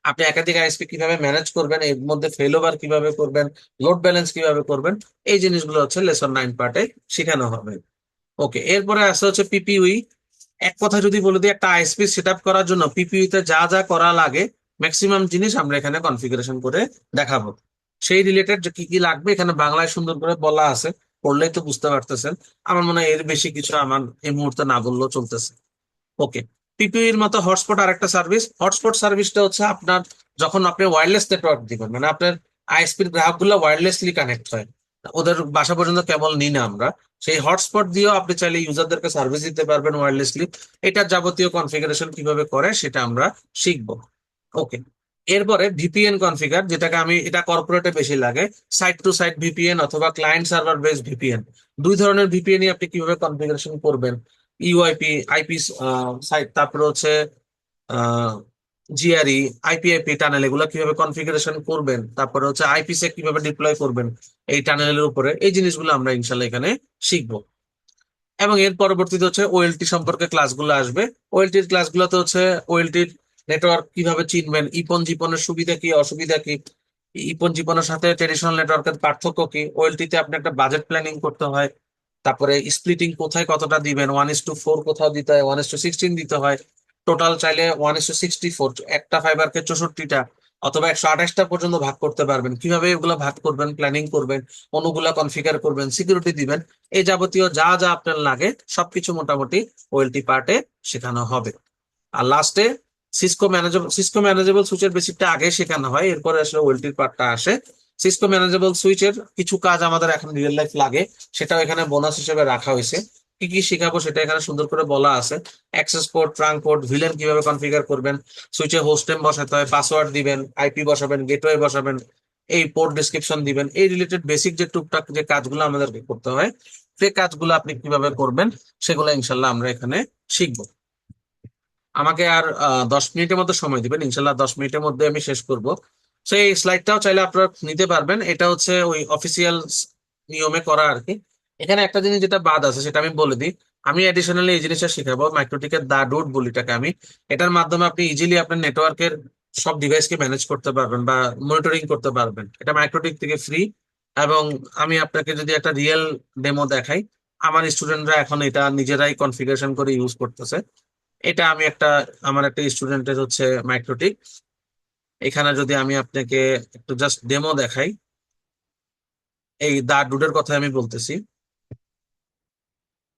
আপনি একাধিক আইএসপি কিভাবে ম্যানেজ করবেন, এর মধ্যে ফেল ওভার কিভাবে করবেন, লোড ব্যালেন্স কিভাবে করবেন, এই জিনিসগুলো হচ্ছে লেসন 9 পার্টে শেখানো হবে। ওকে, এরপরে আসে হচ্ছে পিপিইউ। এক কথা যদি বলে দিই, একটা আইএসপি সেট আপ করার জন্য পিপিইউ তে যা যা করা লাগে ম্যাক্সিমাম জিনিস আমরা এখানে কনফিগারেশন করে দেখাবো। সেই রিলেটেড যে কি কি লাগবে এখানে বাংলায় সুন্দর করে বলা আছে, পড়লেই তো বুঝতে পারতেছেন। আমার মনে হয় এর বেশি কিছু আমার এই মুহূর্তে না বললেও চলতেছে। ওকে, পিপিইউ এর মতো হটস্পট আর একটা সার্ভিস। হটস্পট সার্ভিসটা হচ্ছে আপনার যখন আপনি ওয়্যারলেস নেটওয়ার্ক দিবেন, মানে আপনার আইএসপির গ্রাহকগুলো ওয়্যারলেসলি কানেক্ট হয়, ওদের বাসা পর্যন্ত কেবল নিই না আমরা, সেই হটস্পট দিয়েও আপনি চাইলে ইউজারদেরকে সার্ভিস দিতে পারবেন ওয়্যারলেসলি। এটা যাবতীয় কনফিগারেশন কিভাবে করে সেটা আমরা শিখবো। ওকে, এরপরে ভিপিএন কনফিগার, যেটাকে আমি, এটা কর্পোরেটে বেশি লাগে, সাইট টু সাইট ভিপিএন অথবা ক্লায়েন্ট সার্ভার বেস ভিপিএন। দুই ধরনের ভিপিএন আপনি কিভাবে কনফিগারেশন করবেন, ইউআইপি, আইপি সাইট, তারপরে হচ্ছে জিআরই, আইপি টানেল, এগুলো কিভাবে কনফিগারেশন করবেন, তারপরে হচ্ছে আইপিসেক কিভাবে ডিপ্লয় করবেন এই টানেলের উপরে, এই জিনিসগুলো আমরা ইনশাল্লাহ এখানে শিখবো। এবং এর পরবর্তীতে হচ্ছে ওএলটি সম্পর্কে ক্লাসগুলো আসবে। ওএলটির ক্লাসগুলোতে হচ্ছে ওএলটির নেটওয়ার্ক কিভাবে চিনবেন, ইপন জিপনের সুবিধা কি অসুবিধা কি, ইপন জিপনের সাথে ট্রেডিশনাল নেটওয়ার্কের পার্থক্য কি, ওএলটিতে আপনি একটা বাজেট প্ল্যানিং করতে হয়, তারপরে স্প্লিটিং কোথায় কতটা দিবেন, 1:4 কোথাও দিতে হয়, 1:16 দিতে হয়, টোটাল চাইলে 1:64, একটা ফাইবারকে 64টা অথবা 128টা পর্যন্ত ভাগ করতে পারবেন। কিভাবে এগুলো ভাগ করবেন, প্ল্যানিং করবেন, অনুগুলা কনফিগার করবেন, সিকিউরিটি দিবেন, এই যাবতীয় যা যা আপনার লাগে সবকিছু মোটামুটি ওএলটি পার্টে শেখানো হবে। আর লাস্টে সিসকো ম্যানেজেবল সুইচের বেসিকটা আগে শেখানো হয়, এরপরে আসলে ওএলটির পার্টটা আসে। সিসকো ম্যানেজেবল সুইচের কিছু কাজ আমাদের এখন রিয়েল লাইফ লাগে, সেটাও এখানে বোনাস হিসেবে রাখা হয়েছে। কি কি শিখাবো সেটা এখানে সুন্দর করে বলা আছে। Access code, trunk code, villain কিভাবে কনফিগার করবেন, সুইচে হোস্ট নেম বসাতে হয়, পাসওয়ার্ড দিবেন, আইপি বসাবেন, গেটওয়ে বসাবেন, এই পোর্ট ডেসক্রিপশন দিবেন, এই রিলেটেড বেসিক যে টুকটাক যে কাজগুলো আমাদেরকে করতে হয়, সেই কাজগুলো আপনি কিভাবে করবেন সেগুলো ইনশাল্লাহ আমরা এখানে শিখবো। আমাকে আর 10 মিনিটের মতো সময় দিবেন, ইনশাল্লাহ 10 মিনিটের মধ্যে আমি শেষ করব। সেই স্লাইডটাও চাইলে আপনারা নিতে পারবেন, এটা হচ্ছে ওই অফিসিয়াল নিয়মে করা আর কি। এখানে একটা জিনিস যেটা বাদ আছে সেটা আমি বলে দিই। আমি অ্যাডিশনালি এই জিনিসটা শিখাবো, মাইক্রোটিকের দা ডুট বলিটাকে আমি। এটার মাধ্যমে আপনি ইজিলি আপনার নেটওয়ার্কের সব ডিভাইসকে ম্যানেজ করতে পারবেন বা মনিটরিং করতে পারবেন। এটা মাইক্রোটিক থেকে ফ্রি। এবং আমি আপনাকে যদি একটা রিয়েল ডেমো দেখাই, আমার স্টুডেন্টরা এখন এটা নিজেরাই কনফিগারেশন করে ইউজ করতেছে। এটা আমি আমার একটা স্টুডেন্টের হচ্ছে মাইক্রোটিক। এখানে যদি আমি আপনাকে একটু জাস্ট ডেমো দেখাই, এই দা ডুডের কথা আমি বলতেছি।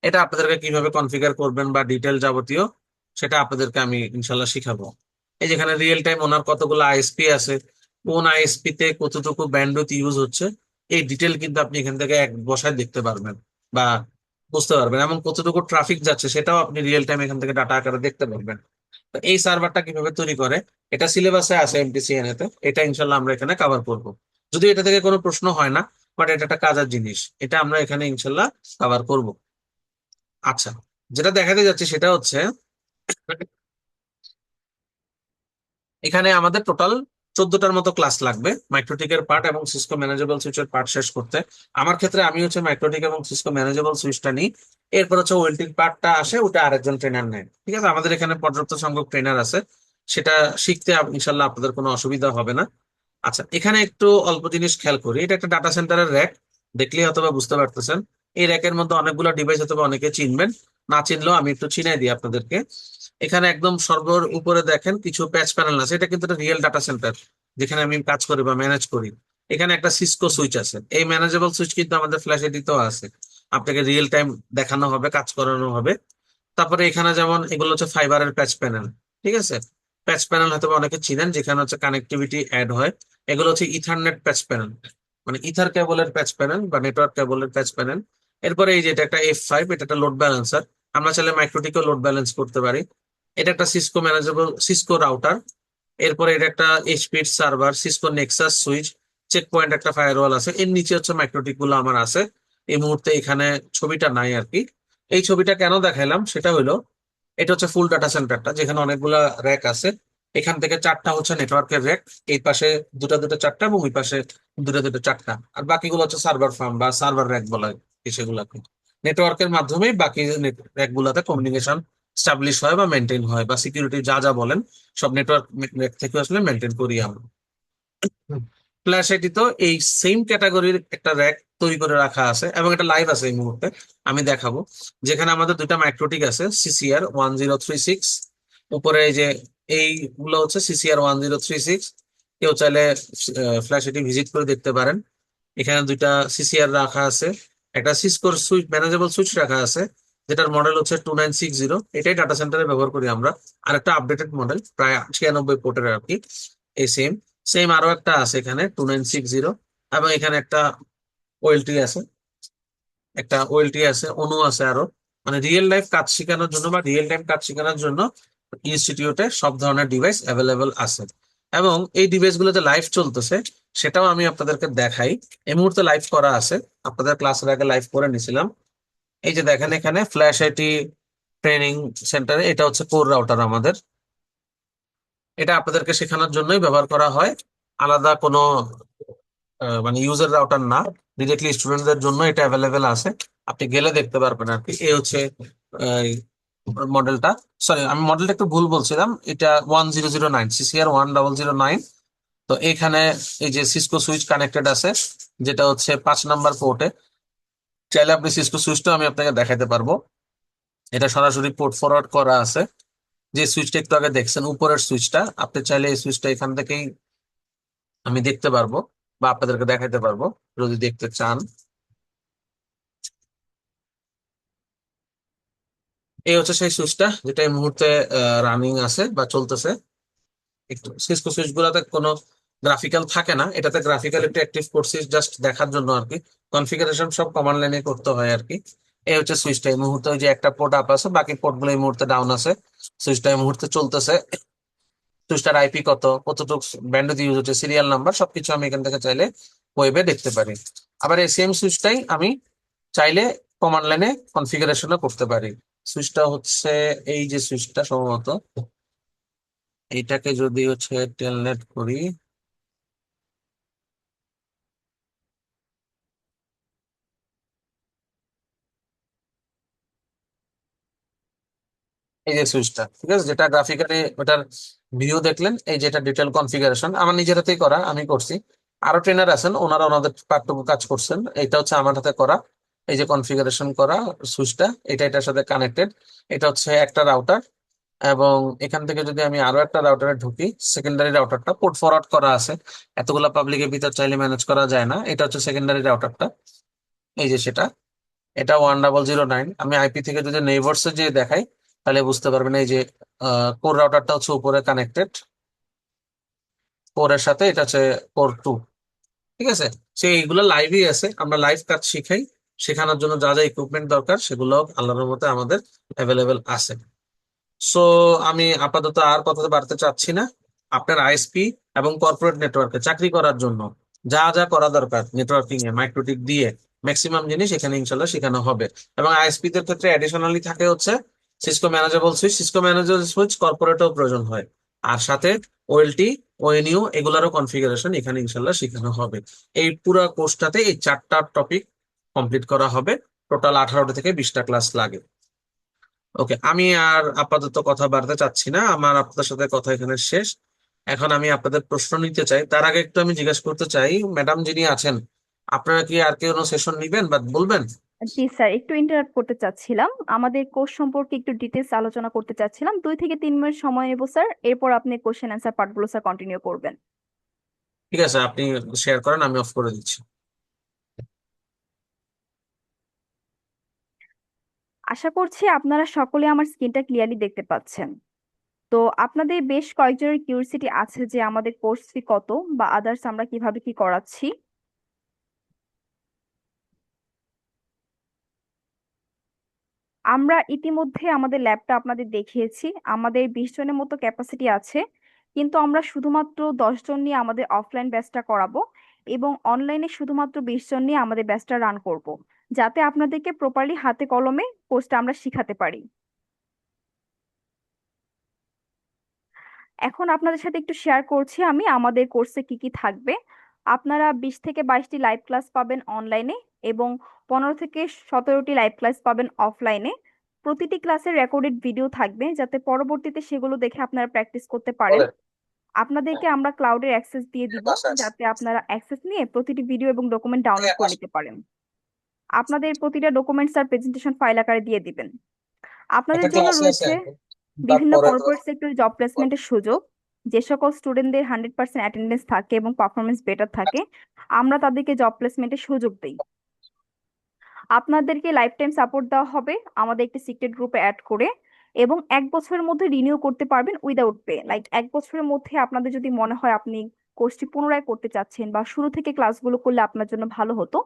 এটা আপনাদেরকে কিভাবে কনফিগার করবেন বা ডিটেল যাবতীয় সেটা আপনাদেরকে আমি ইনশাল্লাহ শিখাবো। এই যেখানে রিয়েল টাইম ওনার কতগুলো আইএসপি আছে, কোন আইএসপি তে কতটুকু ব্যান্ডউইথ ইউজ হচ্ছে, এই ডিটেল কিন্তু আপনি এখান থেকে এক বসায় দেখতে পারবেন বা বুঝতে পারবেন, এবং কতটুকু ট্রাফিক যাচ্ছে সেটাও আপনি রিয়েল টাইম এখান থেকে ডাটা আকারে দেখতে পারবেন। তো এই সার্ভারটা কিভাবে তৈরি করে এটা সিলেবাসে আছে এমটিসিএন তে, এটা ইনশাল্লাহ আমরা এখানে কভার করব। যদি এটা থেকে কোনো প্রশ্ন হয় না, বাট এটা একটা কাজের জিনিস, এটা আমরা এখানে ইনশাল্লাহ কভার করব। আচ্ছা, যেটা দেখাতে যাচ্ছি সেটা হচ্ছে এখানে আমাদের টোটাল 14টার মতো ক্লাস লাগবে মাইক্রোটিকের পার্ট এবং সিসকো ম্যানেজেবল সুইচের পার্ট শেষ করতে। আমার ক্ষেত্রে আমি হচ্ছে মাইক্রোটিক এবং সিসকো ম্যানেজেবল সুইচটা নিই, এরপর হচ্ছে ওয়েল্টিং পার্টটা আসে, ওটা আরেকজন ট্রেনার নেয়। ঠিক আছে, আমাদের এখানে পর্যাপ্ত সংখ্যক ট্রেনার আছে, সেটা শিখতে ইনশাল্লাহ আপনাদের কোনো অসুবিধা হবে না। আচ্ছা, এখানে একটু অল্প জিনিস খেয়াল করি। এটা একটা ডাটা সেন্টারের র্যাক, দেখলেই হয়তো বুঝতে পারতেছেন। এই র্যাকের মধ্যে অনেকগুলো ডিভাইস হয়তো অনেকে চিনবেন, না চিনলেও আমি একটু চিনাই দিই আপনাদেরকে। এখানে একদম সর্বর উপরে দেখেন কিছু প্যাচ প্যানেল আছে, এটা কিন্তু রিয়েল ডাটা সেন্টার যেখানে আমি কাজ করি বা ম্যানেজ করি। এখানে একটা সিসকো সুইচ আছে, এই ম্যানেজেবল সুইচ কিন্তু আমাদের ফ্ল্যাশ এডিতেও আছে, আপনাকে রিয়েল টাইম দেখানো হবে, কাজ করানো হবে। তারপরে এখানে যেমন এগুলো হচ্ছে ফাইবারের প্যাচ প্যানেল। ঠিক আছে, প্যাচ প্যানেল হয়তো অনেকে চিনেন, যেখানে হচ্ছে কানেক্টিভিটি অ্যাড হয়। এগুলো হচ্ছে ইথারনেট প্যাচ প্যানেল, মানে ইথার কেবলের প্যাচ প্যানেল বা নেটওয়ার্ক কেবলের প্যাচ প্যানেল। এরপরে এই যে এটা একটা F5, এটা একটা লোড ব্যালেন্সার, আমরা চাইলে মাইক্রোটিকেও লোড ব্যালেন্স করতে পারি। এটা একটা সিসকো ম্যানেজেবল সিসকো রাউটার। এরপরে এটা একটা HP server, Cisco Nexus switch, check point একটা ফায়ারওয়াল আছে। এর নিচে হচ্ছে মাইক্রোটিক গুলো আমার আছে। এই মুহূর্তে এখানে ছবিটা নাই আর কি। এই ছবিটা কেন দেখাইলাম সেটা হলো, এটা হচ্ছে ফুল ডাটা সেন্টারটা যেখানে অনেকগুলা র্যাক আছে। এখান থেকে 4টা হচ্ছে নেটওয়ার্কের র্যাক, এই পাশে দুটা দুটো 4টা এবং ওই পাশে দুটো দুটো 4টা, আর বাকিগুলো হচ্ছে সার্ভার ফার্ম বা সার্ভার র্যাক বলা হয় সেগুলাকে। নেটওয়ার্কের মাধ্যমেই বাকি র্যাক গুলাতে কমিউনিকেশন স্টাবলিশ হয় বা মেনটেন হয়, বা সিকিউরিটি যা যা বলেন সব নেটওয়ার্ক র্যাক থেকে আসলে মেনটেন করি আমরা। ফ্ল্যাশ আইডি তো এই সেম ক্যাটাগরির একটা র্যাক তৈরি করে রাখা আছে এবং এটা লাইভ আছে এই মুহূর্তে, আমি দেখাবো। যেখানে আমাদের দুইটা মাইক্রোটিক আছে, CCR1036। উপরে এই যে এইগুলো হচ্ছে CCR1036। কেউ চাইলে ফ্ল্যাশ আইডি ভিজিট করে দেখতে পারেন। এখানে দুইটা CCR রাখা আছে, একটা সিসকোর সুইচ ম্যানেজেবল সুইচ রাখা আছে, যেটার মডেল হচ্ছে 2960। এটাই ডাটা সেন্টারে ব্যবহার করি আমরা। আর একটা আপডেটেড মডেল প্রায় 96 পোর্টের আর কি, এই সেম সেম আরো একটা আছে এখানে 2960। এবং এখানে একটা ওএলটি আছে, অনু আছে আরো। মানে রিয়েল লাইফ কাজ শেখানোর জন্য বা রিয়েল টাইম কাজ শেখানোর জন্য ইনস্টিটিউটে সব ধরনের ডিভাইস অ্যাভেলেবেল আছে। এবং এই ডিভাইস গুলোতে লাইভ চলতেছে সেটাও আমি আপনাদেরকে দেখাই। এই মুহূর্তে লাইভ করা আছে, আপনাদের ক্লাসের আগে লাইভ করে নিছিলাম। এই যে দেখেন এখানে ফ্ল্যাশ আইটি ট্রেনিং সেন্টারে, এটা হচ্ছে কোর রাউটার আমাদের। এটা আপনাদেরকে শেখানোর জন্যই ব্যবহার করা হয়, আলাদা কোনো মানে ইউজার রাউটার না, ডিরেক্টলি স্টুডেন্টদের জন্য এটা অ্যাভেলেবেল আছে। আপনি গেলে দেখতে পারবেন আর কি। এই হচ্ছে মডেলটা, সরি আমি মডেলটা একটু ভুল বলছিলাম, এটা 1009, CCR1009। তো এখানে এই যে সিসকো সুইচ কানেক্টেড আছে, যেটা হচ্ছে 5 নাম্বার পোর্টে। চাইলে আপনি সিসকো সুইচটা আমি আপনাকে দেখাতে পারবো, এটা সরাসরি পোর্ট ফরওয়ার্ড করা আছে। যে সুইচটা একটু আগে দেখছেন উপরের সুইচটা, আপনি চাইলে এই সুইচটা এখান থেকেই আমি দেখতে পারবো বা আপনাদেরকে দেখাতে পারবো যদি দেখতে চান। এই হচ্ছে সেই সুইচটা যেটা এই মুহূর্তে রানিং আছে বা চলতেছে। একটু সিসকো সুইচ গুলাতে কোনো গ্রাফিক্যাল থাকে না, এটাতে গ্রাফিক্যাল একটু অ্যাক্টিভ করছি জাস্ট দেখার জন্য আর কি। কনফিগারেশন সব কমান্ড লাইনে করতে হয় আর কি। এই হচ্ছে সুইচটা। এই মুহূর্তে ওই যে একটা পোর্ট আপ আছে, বাকি পোর্ট গুলো এই মুহূর্তে ডাউন আছে। সুইচটা এই মুহূর্তে চলতেছে। সুইচটার আইপি কত, কতটুকু ব্যান্ডউইথ ইউজ হচ্ছে, সিরিয়াল নাম্বার সবকিছু আমি এখান থেকে চাইলে ওয়েবে দেখতে পারি। আবার এই সেম সুইচটাই আমি চাইলে কমান্ড লাইনে কনফিগারেশনও করতে পারি। সুইচটা হচ্ছে এই যে সুইচটা, সম্ভবত এইটাকে যদি হচ্ছে টেলনেট করি, এই যে সুইচটা, ঠিক আছে, যেটা গ্রাফিক্যালি ওটার ভিউ দেখলেন, এই যেটা ডিটেল কনফিগারেশন আমার নিজের হাতেই করা, আমি করছি। আরো ট্রেনার আছেন, ওনারা ওনাদের পার্টটুকু কাজ করছেন। এটা হচ্ছে আমার হাতে করা, এই যে কনফিগারেশন করা সুইচটা, এটা এটার সাথে কানেক্টেড। এটা হচ্ছে একটা রাউটার, এবং এখান থেকে যদি আমি আরো একটা রাউটারে ঢুকি, সেকেন্ডারি রাউটারটা পোর্ট ফরওয়ার্ড করা আছে, এতগুলা পাবলিকের ভিতর চাইলে ম্যানেজ করা যায় না। এটা হচ্ছে সেকেন্ডারি রাউটারটা, এই যে সেটা, এটা 1009। আমি আইপি থেকে যদি নেইবারস যে দেখাই তাহলে বুঝতে পারবেন। এই যে কোর রাউটারটা হচ্ছে উপরে কানেক্টেড, কোরের সাথে এটা হচ্ছে কোর 2, ঠিক আছে। সেই এইগুলো লাইভই আছে, আমরা লাইভ কাজ শিখাই। শেখানোর জন্য যা যা ইকুইপমেন্ট দরকার সেগুলো আল্লাহর মতে আমাদের অ্যাভেলেবেল আছে। সো আমি আপাতত আর কথা বাড়তে চাচ্ছি না। আপনার আইএসপি এবং কর্পোরেট নেটওয়ার্কে চাকরি করার জন্য যা যা করা দরকার নেটওয়ার্কিং এ মাইক্রোটিক দিয়ে ম্যাক্সিমাম জিনিস এখানে ইনশাল্লাহ শেখানো হবে। এবং আইএসপি দের ক্ষেত্রে অ্যাডিশনালি থাকে হচ্ছে Cisco manageable switch, Cisco manageable switch কর্পোরেটেও প্রয়োজন হয়। আর সাথে ওএলটি, ওএনইউ এগুলারও কনফিগারেশন এখানে ইনশাল্লাহ শেখানো হবে। এই পুরো কোর্সটাতে এই 4টা টপিক কমপ্লিট করা হবে। টোটাল 18টা থেকে 20টা ক্লাস লাগে। ওকে, আমি আর আপাতত কথা বাড়তে চাচ্ছি না, আমার আপনাদের সাথে কথা এখানে শেষ। এখন আমি আপনাদের প্রশ্ন নিতে চাই, তার আগে একটু আমি জিজ্ঞেস করতে চাই, ম্যাডাম যিনি আছেন, আপনারা কি আর কেউ সেশন নিবেন বা বলবেন? জি স্যার, একটু ইন্টারাপ্ট করতে চাচ্ছিলাম। আমাদের কোর্স সম্পর্কে একটু ডিটেলস আলোচনা করতে চাচ্ছিলাম। 2 থেকে 3 মিনিট সময় নেবো স্যার, এরপর আপনি কোশ্চেন অ্যান্সার পার্টগুলো স্যার কন্টিনিউ করবেন। ঠিক আছে, আপনি শেয়ার করেন, আমি অফ করে দিচ্ছি। আশা করছি আপনারা সকলে আমার স্ক্রিনটা ক্লিয়ারলি দেখতে পাচ্ছেন। তো আপনাদের বেশ কয়েকজনের কিউরিসিটি আছে যে আমাদের কোর্স ফি কত বা আদার্স আমরা কিভাবে কি করাচ্ছি। আমরা ইতিমধ্যে আমাদের ল্যাবটা আপনাদের দেখিয়েছি। আমাদের 20 জনের মতো ক্যাপাসিটি আছে, কিন্তু আমরা শুধুমাত্র 10 জন নিয়ে আমাদের অফলাইন ব্যাচটা করাবো এবং অনলাইনে শুধুমাত্র 20 জন নিয়ে আমাদের ব্যাচটা রান করব, যাতে আপনাদেরকে প্রপারলি হাতে কলমে কোর্সটা আমরা শিখাতে পারি। এখন আপনাদের সাথে একটু শেয়ার করছি আমি আমাদের কোর্সে কি কি থাকবে। আপনারা 20 থেকে 22টি লাইভ ক্লাস পাবেন অনলাইনে এবং 15 থেকে 17টি লাইভ ক্লাস পাবেন অফলাইনে। প্রতিটি ক্লাসের রেকর্ডেড ভিডিও থাকবে, যাতে পরবর্তীতে সেগুলো দেখে আপনারা প্র্যাকটিস করতে পারেন। বলেন। আপনাদেরকে আমরা ক্লাউডের অ্যাক্সেস দিয়ে দিব, যাতে আপনারা অ্যাক্সেস নিয়ে প্রতিটি ভিডিও এবং ডকুমেন্ট ডাউনলোড করে নিতে পারেন। আপনাদের প্রতিটা ডকুমেন্টস আর প্রেজেন্টেশন ফাইল আকারে দিয়ে দিবেন। আপনাদের একটা জন্য ক্লাসে আছে, রয়েছে বিভিন্ন তারপরে তো কর্পোরেট সেক্টরে জব প্লেসমেন্টের সুযোগ। যে সকল স্টুডেন্টদের 100% অ্যাটেন্ডেন্স থাকে এবং পারফরমেন্স বেটার থাকে, আমরা তাদেরকে জব প্লেসমেন্টের সুযোগ দিই। আপনাদেরকে লাইফ টাইম সাপোর্ট দেওয়া হবে আমাদের একটি সিক্রেট গ্রুপে অ্যাড করে, এবং 1 বছরের মধ্যে রিনিউ করতে পারবেন উইদাউট পে। লাইক 1 বছরের মধ্যে আপনাদের যদি মনে হয় আপনি কোর্সটি পুনরায় করতে চাচ্ছেন বা শুরু থেকে ক্লাসগুলো করলে আপনার জন্য ভালো হতো,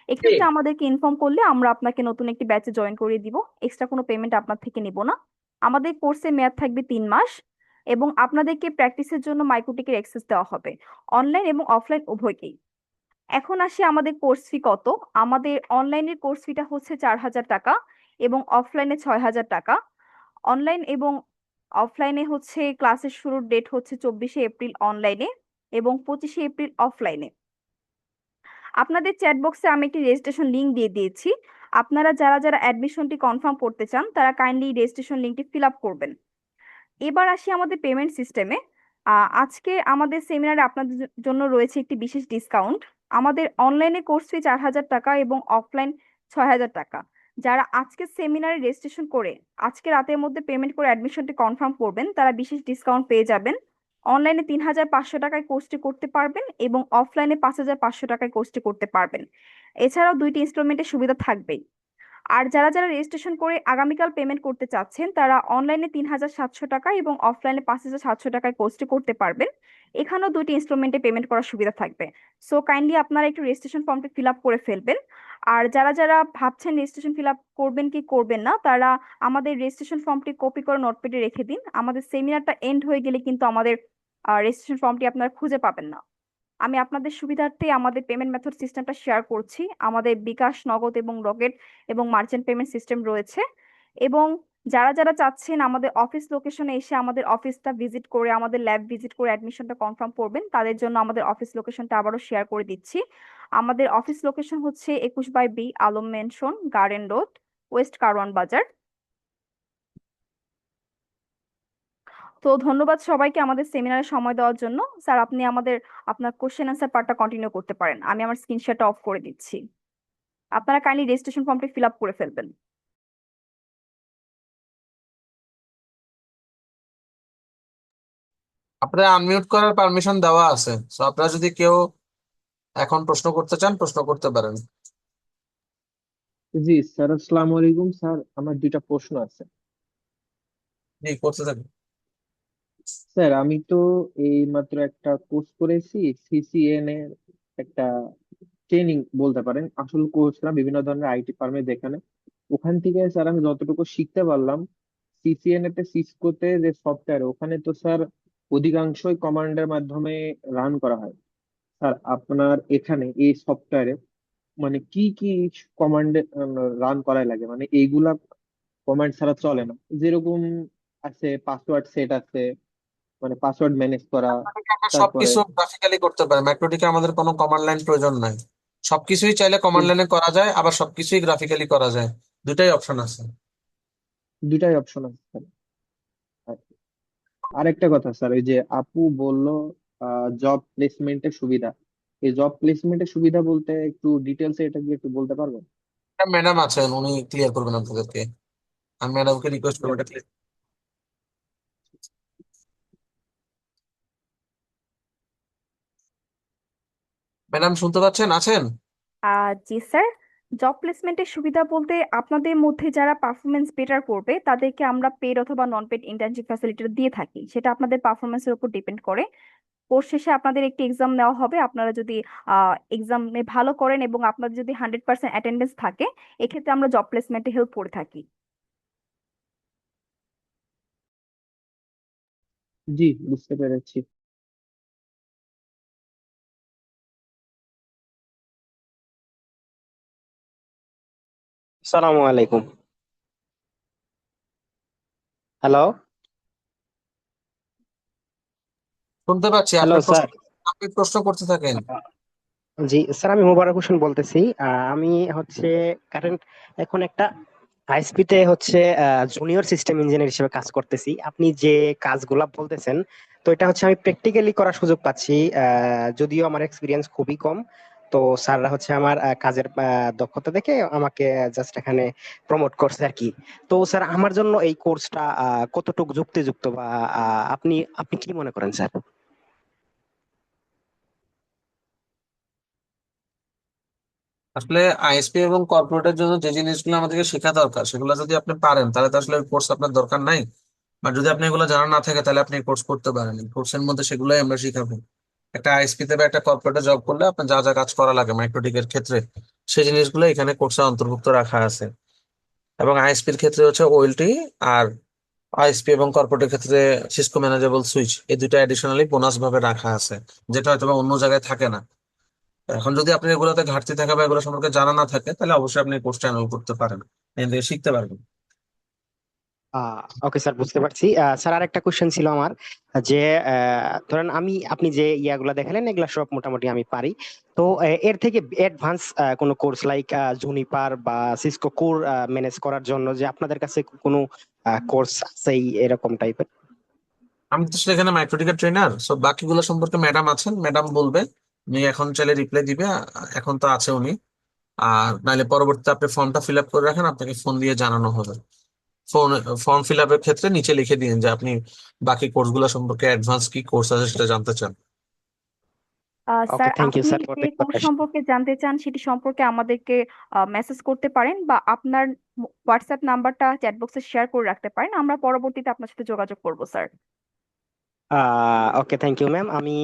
এক্ষেত্রে আমাদেরকে ইনফর্ম করলে আমরা আপনাকে নতুন একটি ব্যাচে জয়েন করিয়ে দিব। এক্সট্রা কোনো পেমেন্ট আপনার থেকে নিব না। আমাদের কোর্সের মেয়াদ থাকবে 3 মাস এবং আপনাদেরকে প্র্যাকটিসের জন্য মাইক্রোটিকের অ্যাক্সেস দেওয়া হবে, অনলাইন এবং অফলাইন উভয়কেই। এখন আসি আমাদের কোর্স ফি কত। আমাদের অনলাইনের কোর্স ফিটা হচ্ছে 4,000 টাকা এবং অফলাইনে 6,000 টাকা। অনলাইন এবং অফলাইনে হচ্ছে ক্লাসের শুরুর ডেট হচ্ছে 24শে এপ্রিল অনলাইনে এবং 25শে এপ্রিল অফলাইনে। আপনাদের চ্যাট বক্সে আমি একটি রেজিস্ট্রেশন লিংক দিয়ে দিয়েছি। আপনারা যারা যারা অ্যাডমিশনটি কনফার্ম করতে চান তারা কাইন্ডলি রেজিস্ট্রেশন লিংকটি ফিল আপ করবেন। এবার আসি আমাদের পেমেন্ট সিস্টেমে। আজকে আমাদের সেমিনারে আপনাদের জন্য রয়েছে একটি বিশেষ ডিসকাউন্ট। আমাদের অনলাইনে কোর্স ফি 4,000 টাকা এবং অফলাইন 6,000 টাকা। যারা আজকের সেমিনারে রেজিস্ট্রেশন করে আজকে রাতের মধ্যে পেমেন্ট করে অ্যাডমিশনটি কনফার্ম করবেন, তারা বিশেষ ডিসকাউন্ট পেয়ে যাবেন। অনলাইনে 3,500 টাকায় কোর্সটি করতে পারবেন এবং অফলাইনে 5,500 টাকায় কোর্সটি করতে পারবেন। এছাড়াও 2টি ইনস্টলমেন্টের সুবিধা থাকবেই। আর যারা যারা রেজিস্ট্রেশন করে আগামীকাল পেমেন্ট করতে চাচ্ছেন তারা অনলাইনে 3,700 টাকা এবং অফলাইনে 5,700 টাকায় কোর্সটি করতে পারবেন। এখানেও দুইটি ইনস্টলমেন্টে পেমেন্ট করার সুবিধা থাকবে। সো কাইন্ডলি আপনারা একটু রেজিস্ট্রেশন ফর্মটি ফিল আপ করে ফেলবেন। আর যারা যারা ভাবছেন রেজিস্ট্রেশন ফিল আপ করবেন কি করবেন না, তারা আমাদের রেজিস্ট্রেশন ফর্মটি কপি করে নোটপ্যাডে রেখে দিন। আমাদের সেমিনারটা এন্ড হয়ে গেলে কিন্তু আমাদের রেজিস্ট্রেশন ফর্মটি আপনারা খুঁজে পাবেন না। আমি আপনাদের সুবিধার্থে আমাদের পেমেন্ট মেথড সিস্টেমটা শেয়ার করছি। আমাদের বিকাশ, নগদ এবং রকেট এবং মার্চেন্ট পেমেন্ট সিস্টেম রয়েছে। এবং যারা যারা চাচ্ছেন আমাদের অফিস লোকেশনে এসে আমাদের অফিসটা ভিজিট করে, আমাদের ল্যাব ভিজিট করে অ্যাডমিশনটা কনফার্ম করবেন, তাদের জন্য আমাদের অফিস লোকেশনটা আবারও শেয়ার করে দিচ্ছি। আমাদের অফিস লোকেশন হচ্ছে 21/B Alam mention, garden road, West Karwan বাজার। তো ধন্যবাদ সবাইকে আমাদের সেমিনারে সময় দেওয়ার জন্য। স্যার, আপনি আমাদের আপনার কোশ্চেন আনসার পার্টটা কন্টিনিউ করতে পারেন। আমি আমার স্ক্রিন শেয়ারটা অফ করে দিচ্ছি। আপনারা কাইন্ডলি রেজিস্ট্রেশন ফর্মটি ফিল আপ করে ফেলবেন। আপনারা আনমিউট করার পারমিশন দেওয়া আছে, তো আপনারা যদি কেউ এখন প্রশ্ন করতে চান প্রশ্ন করতে পারেন। জি স্যার, আসসালামু আলাইকুম স্যার। আমার দুইটা প্রশ্ন আছে। জি, করতে থাকুন। স্যার, আমি তো এই মাত্র একটা কোর্স করেছি, সিসিএন এর একটা ট্রেনিং বলতে পারেন, আসল কোর্স না, বিভিন্ন ধরনের আইটি ফার্মে দেখানো। ওখান থেকে স্যার আমি যতটুকু শিখতে পারলাম, সিসিএন এতে সিসকোতে যে সফটওয়্যার, ওখানে তো স্যার অধিকাংশই কমান্ডের মাধ্যমে রান করা হয়। স্যার, আপনার এখানে এই সফটওয়্যারে মানে কি কি কমান্ডে রান করাই লাগে, মানে এইগুলা কমান্ড ছাড়া চলে না? যেরকম আছে পাসওয়ার্ড সেট আছে, মানে পাসওয়ার্ড ম্যানেজ করা, আমরা তারপরে সবকিছু গ্রাফিক্যালি করতে পারি, ম্যাক্রোটিকে আমাদের কোনো কমান্ড লাইন প্রয়োজন নাই। সবকিছুই চাইলে কমান্ড লাইনে করা যায়, আবার সবকিছুই গ্রাফিক্যালি করা যায়, দুটাই অপশন আছে। দুটাই অপশন আছে স্যার। আর আরেকটা কথা স্যার, ওই যে আপু বললো জব প্লেসমেন্টের সুবিধা, এই জব প্লেসমেন্টের সুবিধা বলতে একটু ডিটেলসে এটা কি একটু বলতে পারবেন? ম্যাডাম আছেন, উনি ক্লিয়ার করবেন আপনাদেরকে। আমি ম্যাডামকে রিকোয়েস্ট করবো এটা clear- ম্যাডাম শুনতে পাচ্ছেন, আছেন? জি স্যার। জব প্লেসমেন্টের সুবিধা বলতে আপনাদের মধ্যে যারা পারফরমেন্স বেটার করবে তাদেরকে আমরা পেড অথবা নন পেড ইন্টার্নশিপ ফ্যাসিলিটি দিয়ে থাকি। সেটা আপনাদের পারফরমেন্সের উপর ডিপেন্ড করে। কোর্স শেষে আপনাদের একটি এক্সাম নেওয়া হবে। আপনারা যদি এক্সামে ভালো করেন এবং আপনাদের যদি 100% অ্যাটেন্ডেন্স থাকে, এক্ষেত্রে আমরা জব প্লেসমেন্টে হেল্প করে থাকি। জি, বুঝতে পেরেছি। আসসালামু আলাইকুম। হ্যালো। শুনতে পাচ্ছি, হ্যালো আপনার প্রশ্ন, স্যার। আপনি প্রশ্ন করতে থাকেন। জি স্যার, আমি মোবারক হোসেন বলতেছি। আমি হচ্ছে কারেন্ট এখন একটা আইএসপি তে হচ্ছে জুনিয়র সিস্টেম ইঞ্জিনিয়ার হিসেবে কাজ করতেছি। আপনি যে কাজগুলা বলতেছেন, তো এটা হচ্ছে আমি প্র্যাকটিক্যালি করার সুযোগ পাচ্ছি, যদিও আমার এক্সপিরিয়েন্স খুবই কম। তো স্যাররা হচ্ছে আমার কাজের দক্ষতা দেখে আমাকে জাস্ট এখানে প্রমোট করছে আর কি। তো স্যার, আমার জন্য এই কোর্সটা কতটুকু যুক্তিযুক্ত, বা আপনি আপনি কি মনে করেন স্যার? আসলে আইএসপি এবং কর্পোরেটের জন্য যে জিনিসগুলো আমাদেরকে শেখা দরকার সেগুলো যদি আপনি পারেন তাহলে তো আসলে কোর্স আপনার দরকার নাই। বা যদি আপনি এগুলো জানা না থাকে তাহলে আপনি কোর্স করতে পারেন, কোর্সের মধ্যে সেগুলোই আমরা শিখাবো। একটা আইএসপি তে বা একটা কর্পোরেটে জব করলে আপনার যা যা কাজ করা লাগে মাইক্রোটিকের ক্ষেত্রে, সেই জিনিসগুলো এখানে কোর্সে অন্তর্ভুক্ত রাখা আছে। এবং আইএসপির ক্ষেত্রে হচ্ছে ওএলটি, আর আইএসপি এবং কর্পোরেটের ক্ষেত্রে সিসকো ম্যানেজেবল সুইচ, এই দুটো অ্যাডিশনালি বোনাস ভাবে রাখা আছে, যেটা হয়তো বা অন্য জায়গায় থাকে না। এখন যদি আপনি এগুলোতে ঘাটতি থাকে বা এগুলো সম্পর্কে জানা না থাকে তাহলে অবশ্যই আপনি কোর্সটা এনরোল করতে পারেন, এখান থেকে শিখতে পারবেন। ওকে স্যার, বুঝতে পারছি। স্যার, আর একটা কোশ্চেন ছিল আমার, যে ধরেন আপনি যে ইয়াগুলা দেখালেন এগুলা সব মোটামুটি আমি পারি। তো এর থেকে অ্যাডভান্স কোনো কোর্স লাইক জুনিপার বা সিসকো কোর ম্যানেজ করার জন্য যে আপনাদের কাছে কোনো কোর্স আছে এরকম টাইপের? আমি তো সেখানে মাইক্রোটিকের ট্রেনার, সো বাকিগুলো সম্পর্কে ম্যাডাম আছেন, ম্যাডাম বলবে। উনি এখন চাইলে রিপ্লাই দিবে, এখন তো আছে উনি। আর নাহলে পরবর্তীতে আপনি ফর্মটা ফিল আপ করে রাখেন, আপনাকে ফোন দিয়ে জানানো হবে। ফোন ফর্ম ফিল আপের ক্ষেত্রে নিচে লিখে দিন যে আপনি বাকি কোর্সগুলো সম্পর্কে অ্যাডভান্স কি কোর্স আছে সেটা জানতে চান। ওকে, স্যার থ্যাংক ইউ আপনি স্যার ফর যে দ্য কোর্স ইনফরমেশন। সম্পর্কে জানতে চান সেটি সম্পর্কে আমাদেরকে মেসেজ করতে পারেন বা আপনার হোয়াটসঅ্যাপ নাম্বারটা চ্যাট বক্সে শেয়ার করে রাখতে পারেন, আমরা পরবর্তীতে আপনার সাথে যোগাযোগ করব স্যার। Okay, thank you ma'am. আমি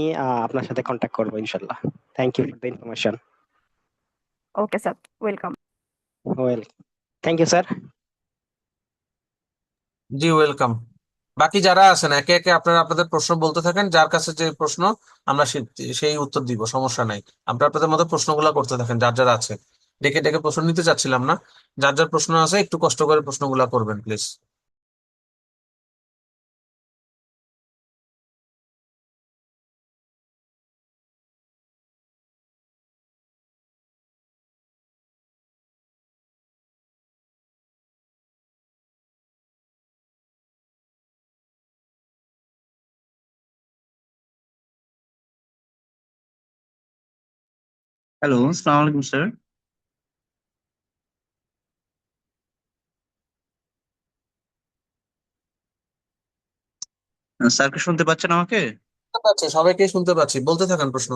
আপনার সাথে কন্ট্যাক্ট করবো ইনশাল্লাহ। Thank you for the information. Okay sir, welcome. Well, thank you sir. জি ওয়েলকাম। বাকি যারা আছেন একে একে আপনারা আপনাদের প্রশ্ন বলতে থাকেন, যার কাছে যে প্রশ্ন আমরা সেই উত্তর দিব, সমস্যা নাই। আপনারা আপনাদের মতো প্রশ্নগুলো করতে থাকেন যার যার আছে। ডেকে ডেকে প্রশ্ন নিতে চাচ্ছিলাম না, যার যার প্রশ্ন আছে একটু কষ্ট করে প্রশ্নগুলো করবেন প্লিজ। হ্যালো, আসসালামু আলাইকুম স্যার। স্যার কি শুনতে পাচ্ছেন আমাকে? শুনতে পাচ্ছি, সবাইকে শুনতে পাচ্ছি, বলতে থাকেন প্রশ্ন।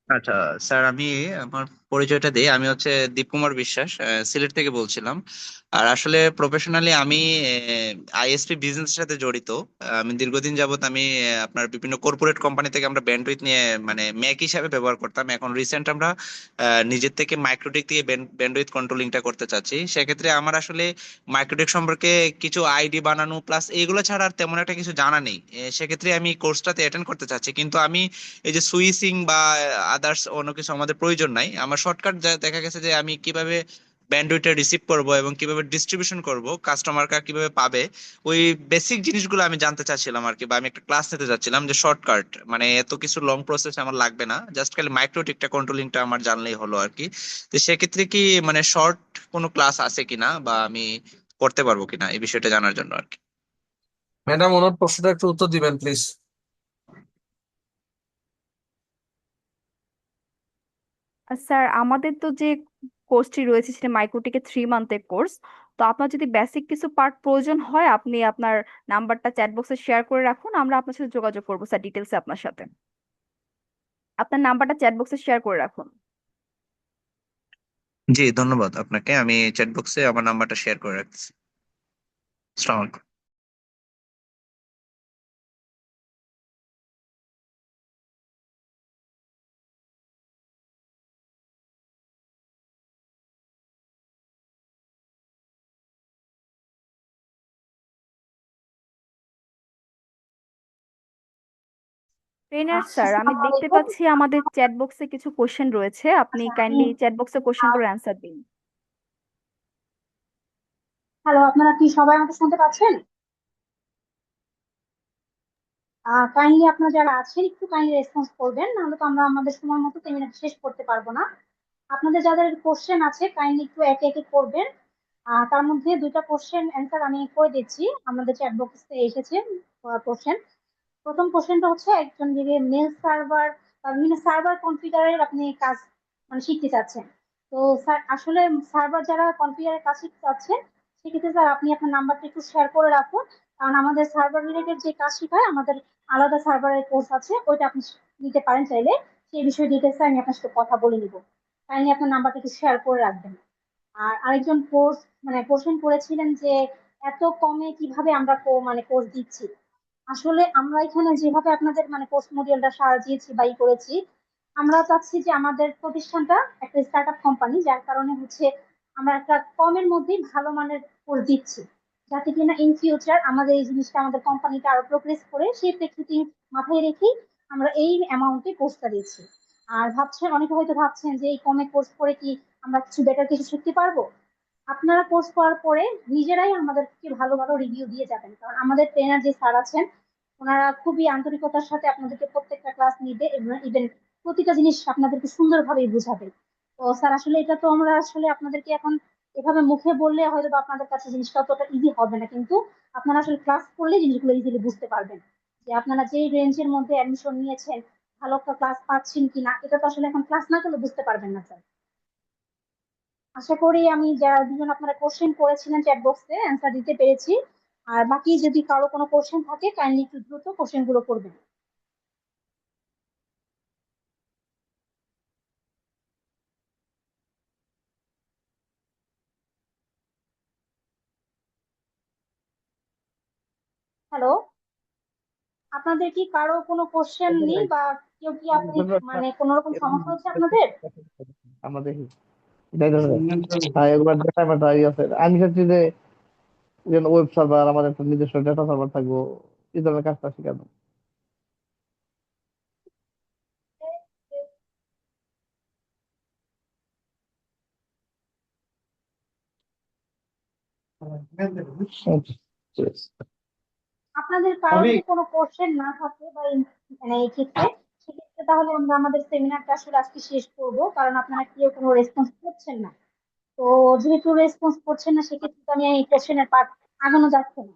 আচ্ছা স্যার, আমি আমার পরিচয়টা দিই। আমি হচ্ছে দীপ কুমার বিশ্বাস, সিলেট থেকে বলছিলাম। আর আসলে প্রফেশনালি আমি আইএসপি বিজনেসের সাথে জড়িত। আমি দীর্ঘদিন যাবত আমি আপনার বিভিন্ন কর্পোরেট কোম্পানি থেকে আমরা ব্যান্ডউইথ নিয়ে মানে ম্যাক হিসাবে ব্যবহার করতাম। এখন রিসেন্ট আমরা নিজের থেকে মাইক্রোটেক থেকে ব্যান্ডউইথ কন্ট্রোলিংটা করতে চাচ্ছি। সেক্ষেত্রে আমার আসলে মাইক্রোটেক সম্পর্কে কিছু আইডি বানানো প্লাস এইগুলো ছাড়া আর তেমন একটা কিছু জানা নেই। সেক্ষেত্রে আমি কোর্সটাতে অ্যাটেন্ড করতে চাচ্ছি, কিন্তু আমি এই যে সুইচিং বা আদার্স অন্য কিছু আমাদের প্রয়োজন নাই। আমার শর্টকাট দেখা গেছে যে আমি কিভাবে ব্যান্ডউইথটা রিসিভ করব এবং কিভাবে ডিস্ট্রিবিউশন করব, কাস্টমাররা কিভাবে পাবে, ওই বেসিক জিনিসগুলো আমি জানতে চাচ্ছিলাম আর কি। বা আমি একটা ক্লাস নিতে চাচ্ছিলাম যে শর্টকাট, মানে এত কিছু লং প্রসেস আমার লাগবে না, জাস্ট খালি মাইক্রোটিকটা কন্ট্রোলিংটা আমার জানলেই হলো আর কি। তো সেক্ষেত্রে কি মানে শর্ট কোনো ক্লাস আছে কিনা বা আমি করতে পারবো কিনা এই বিষয়টা জানার জন্য আর কি। ম্যাডাম ওনার প্রশ্নটা একটু উত্তর দিবেন প্লিজ। স্যার আমাদের তো যে কোর্সটি রয়েছে সেটা মাইক্রোটেকের 3 মান্থের কোর্স। তো আপনার যদি বেসিক কিছু পার্ট প্রয়োজন হয় আপনি আপনার নাম্বারটা চ্যাট বক্সে শেয়ার করে রাখুন, আমরা আপনার সাথে যোগাযোগ করবো স্যার ডিটেলসে আপনার সাথে। আপনার নাম্বারটা চ্যাট বক্সে শেয়ার করে রাখুন। জি ধন্যবাদ আপনাকে, আমি চ্যাট বক্সে আমার নাম্বারটা শেয়ার করে রাখছি। আসসালামু আলাইকুম। ট্রেনার স্যার, আমি দেখতে পাচ্ছি আমাদের চ্যাট বক্সে কিছু কোশ্চেন রয়েছে, আপনি কাইন্ডলি চ্যাট বক্সে কোশ্চেনগুলোর অ্যান্সার দিন। হ্যালো, আপনারা কি সবাই আমাকে শুনতে পাচ্ছেন? কাইন্ডলি আপনারা যারা আছেন একটু কাইন্ডলি রেসপন্স করবেন, নাহলে তো আমরা আমাদের সময় মতো 3 মিনিট শেষ করতে পারবো না। আপনাদের যাদের কোশ্চেন আছে কাইন্ডলি একটু একে একে করবেন। তার মধ্যে 2টা কোশ্চেন অ্যান্সার আমি করে দিচ্ছি, আমাদের চ্যাট বক্সে এসেছে কোশ্চেন। প্রথম কোশ্চেনটা হচ্ছে একজন যদি মেল সার্ভার বা বিভিন্ন সার্ভার কনফিগারের আপনি কাজ মানে শিখতে চাচ্ছেন। তো স্যার আসলে সার্ভার যারা কনফিগারের কাজ শিখতে চাচ্ছেন সেক্ষেত্রে স্যার আপনি আপনার নাম্বারটা একটু শেয়ার করে রাখুন, কারণ আমাদের সার্ভার রিলেটেড যে কাজ শেখায় আমাদের আলাদা সার্ভারের কোর্স আছে, ওইটা আপনি নিতে পারেন চাইলে। সেই বিষয়ে ডিটেলসে আমি আপনার সাথে কথা বলে নিব, কাইন্ডলি আপনার নাম্বারটা একটু শেয়ার করে রাখবেন। আর আরেকজন কোর্স মানে কোশ্চেন করেছিলেন যে এত কমে কিভাবে আমরা মানে কোর্স দিচ্ছি। আসলে আমরা এখানে যেভাবে আপনাদের মানে কোর্স মডিউলটা সাজিয়েছি বা করেছি, আমরা চাচ্ছি যে আমাদের প্রতিষ্ঠানটা একটা স্টার্ট আপ কোম্পানি, যার কারণে হচ্ছে আমরা একটা কমের মধ্যেই ভালো মানের কোর্স দিচ্ছি, যাতে কিনা ইন ফিউচার আমাদের এই জিনিসটা আমাদের কোম্পানিটা আরো প্রোগ্রেস করে সেই প্রেক্ষিতে মাথায় রেখেই আমরা এই অ্যামাউন্টে কোর্সটা দিচ্ছি। আর ভাবছেন, অনেকে হয়তো ভাবছেন যে এই কমে কোর্স করে কি আমরা কিছু বেটার কিছু শিখতে পারবো। আপনারা কোর্স করার পরে নিজেরাই আমাদেরকে ভালো ভালো রিভিউ দিয়ে যাবেন, কারণ আমাদের ট্রেনার যে স্যার আছেন ওনারা খুবই আন্তরিকতার সাথে আপনাদেরকে প্রত্যেকটা ক্লাস নিবে এবং ইভেন প্রতিটা জিনিস আপনাদেরকে সুন্দরভাবে বুঝাবে। তো স্যার আসলে এটা তো আমরা আসলে আপনাদেরকে এখন এভাবে মুখে বললে হয়তো বা আপনাদের কাছে জিনিসটা অতটা ইজি হবে না, কিন্তু আপনারা আসলে ক্লাস করলে জিনিসগুলো ইজিলি বুঝতে পারবেন যে আপনারা যেই রেঞ্জের মধ্যে অ্যাডমিশন নিয়েছেন ভালো একটা ক্লাস পাচ্ছেন কিনা। এটা তো আসলে এখন ক্লাস না করলে বুঝতে পারবেন না স্যার। আশা করি আমি যারা দুজন আপনারা কোশ্চেন করেছিলেন চ্যাট বক্সে অ্যান্সার দিতে পেরেছি। আর বাকি যদি কারো কোনো কোশ্চেন থাকে কাইন্ডলি একটু দ্রুত কোশ্চেন গুলো করবেন। হ্যালো, আপনাদের কি কারো কোনো কোশ্চেন নেই বা কেউ কি আপনি মানে কোনো রকম সমস্যা হচ্ছে আপনাদের? আমরা দেখি হ্যাঁ এগুলো ডেটা ম্যাটার আছে। আমি চাচ্ছি যে যেন ওয়েব সার্ভার আমাদের একটা নিজস্ব ডেটা সার্ভার থাকবো, এই ধরনের কাজটা শেখানো। আপনাদের কারো যদি কোনো কোশ্চেন না থাকে বা মানে এই ক্ষেত্রে, সেক্ষেত্রে তাহলে আমরা আমাদের সেমিনারটা আসলে আজকে শেষ করব, কারণ আপনারা কেউ কোনো রেসপন্স করছেন না। তো যেহেতু রেসপন্স করছেন না, সেক্ষেত্রে তো আমি এই কোশ্চেনের পার্ট আগানো যাচ্ছে না।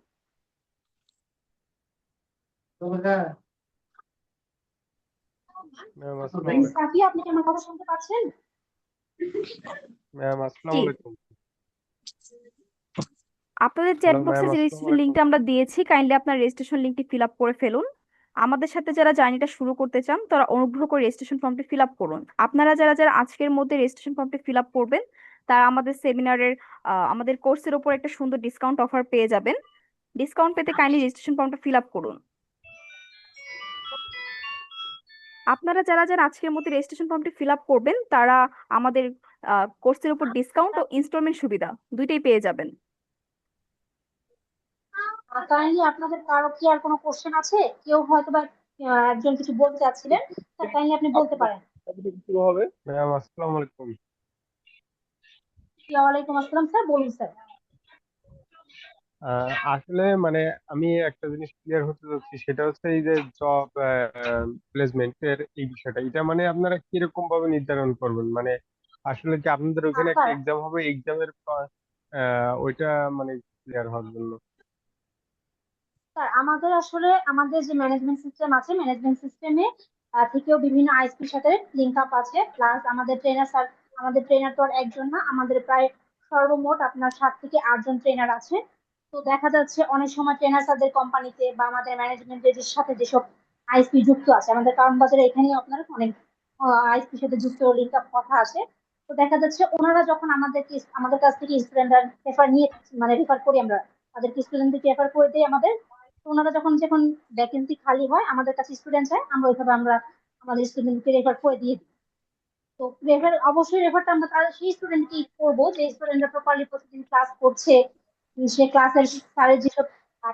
ম্যাম আসসালামু আলাইকুম। সাফি, আপনি কি আমার কথা শুনতে পাচ্ছেন? ম্যাম আসসালামু জি, আলাইকুম। আপনাদের চ্যাট হ্যালো বক্সে ম্যাম যে আসসালামু রেজিস্ট্রেশন আলাইকুম। লিঙ্কটা আমরা দিয়েছি, কাইন্ডলি আপনার রেজিস্ট্রেশন লিঙ্কটি ফিল আপ করে ফেলুন। আমাদের সাথে যারা জার্নিটা শুরু করতে চান তারা অনুগ্রহ করে রেজিস্ট্রেশন ফর্মটি ফিল আপ করুন। আপনারা যারা যারা আজকের মধ্যে রেজিস্ট্রেশন ফর্মটি ফিল আপ করবেন তারা আমাদের সেমিনারের আমাদের কোর্সের উপর একটা সুন্দর ডিসকাউন্ট অফার পেয়ে যাবেন। ডিসকাউন্ট পেতে কাইন্ডলি রেজিস্ট্রেশন ফর্মটা ফিল আপ করুন। আপনারা যারা যারা আজকের মধ্যে রেজিস্ট্রেশন ফর্মটি ফিল আপ করবেন তারা আমাদের কোর্সের উপর ডিসকাউন্ট ও ইনস্টলমেন্ট সুবিধা দুইটাই পেয়ে যাবেন। কাইন্ডলি আপনাদের কারো কি আর কোনো কোশ্চেন আছে? কেউ হয়তো বা একজন কিছু বলতে চাচ্ছিলেন, স্যার কাইন্ডলি আপনি বলতে পারেন। শুরু হবে। ম্যাম আসসালামু আলাইকুম। ওয়ালাইকুম আসসালাম, স্যার বলুন স্যার। আসলে মানে আমি একটা জিনিস ক্লিয়ার হতে চাচ্ছি, সেটা হচ্ছে এই যে জব প্লেসমেন্টের এই বিষয়টা, এটা মানে আপনারা কিরকম ভাবে নির্ধারণ করবেন? মানে আসলে কি আপনাদের ওইখানে একটা স্যার, এক্সাম হবে, এক্সামের ওইটা মানে ক্লিয়ার হওয়ার জন্য। স্যার আমাদের আসলে আমাদের যে ম্যানেজমেন্ট সিস্টেম আছে, ম্যানেজমেন্ট সিস্টেমে থেকেও বিভিন্ন আইএসপির সাথে লিংক আপ আছে, প্লাস আমাদের ট্রেনার স্যার, আমাদের ট্রেনার তো আর একজন না, আমাদের প্রায় সর্বমোট আপনার 7 থেকে 8 জন ট্রেনার আছে। তো দেখা যাচ্ছে অনেক সময় ট্রেনার স্যারদের কোম্পানিতে বা আমাদের ম্যানেজমেন্টের সাথে যেসব আইএসপি যুক্ত আছে, আমাদের কারণ বাজারে এখানে আপনার অনেক আইএসপির সাথে যুক্ত লিংক আপ কথা আসে। তো দেখা যাচ্ছে ওনারা যখন আমাদের কাছ থেকে স্টুডেন্টরা রেফার নিয়ে, মানে রেফার করি আমরা, তাদেরকে স্টুডেন্টদেরকে রেফার করে দিই আমাদের। তো ওনারা যখন যখন ভ্যাকেন্সি খালি হয় আমাদের কাছে স্টুডেন্ট চায়, আমরা ওইভাবে আমরা আমাদের স্টুডেন্টকে রেফার করে দিয়ে দিই। তো অবশ্যই রেফারটা আমরা সেই স্টুডেন্টকে করবো যে স্টুডেন্টরা প্রপারলি প্রতিদিন ক্লাস করছে, সে ক্লাসের স্যারের যেসব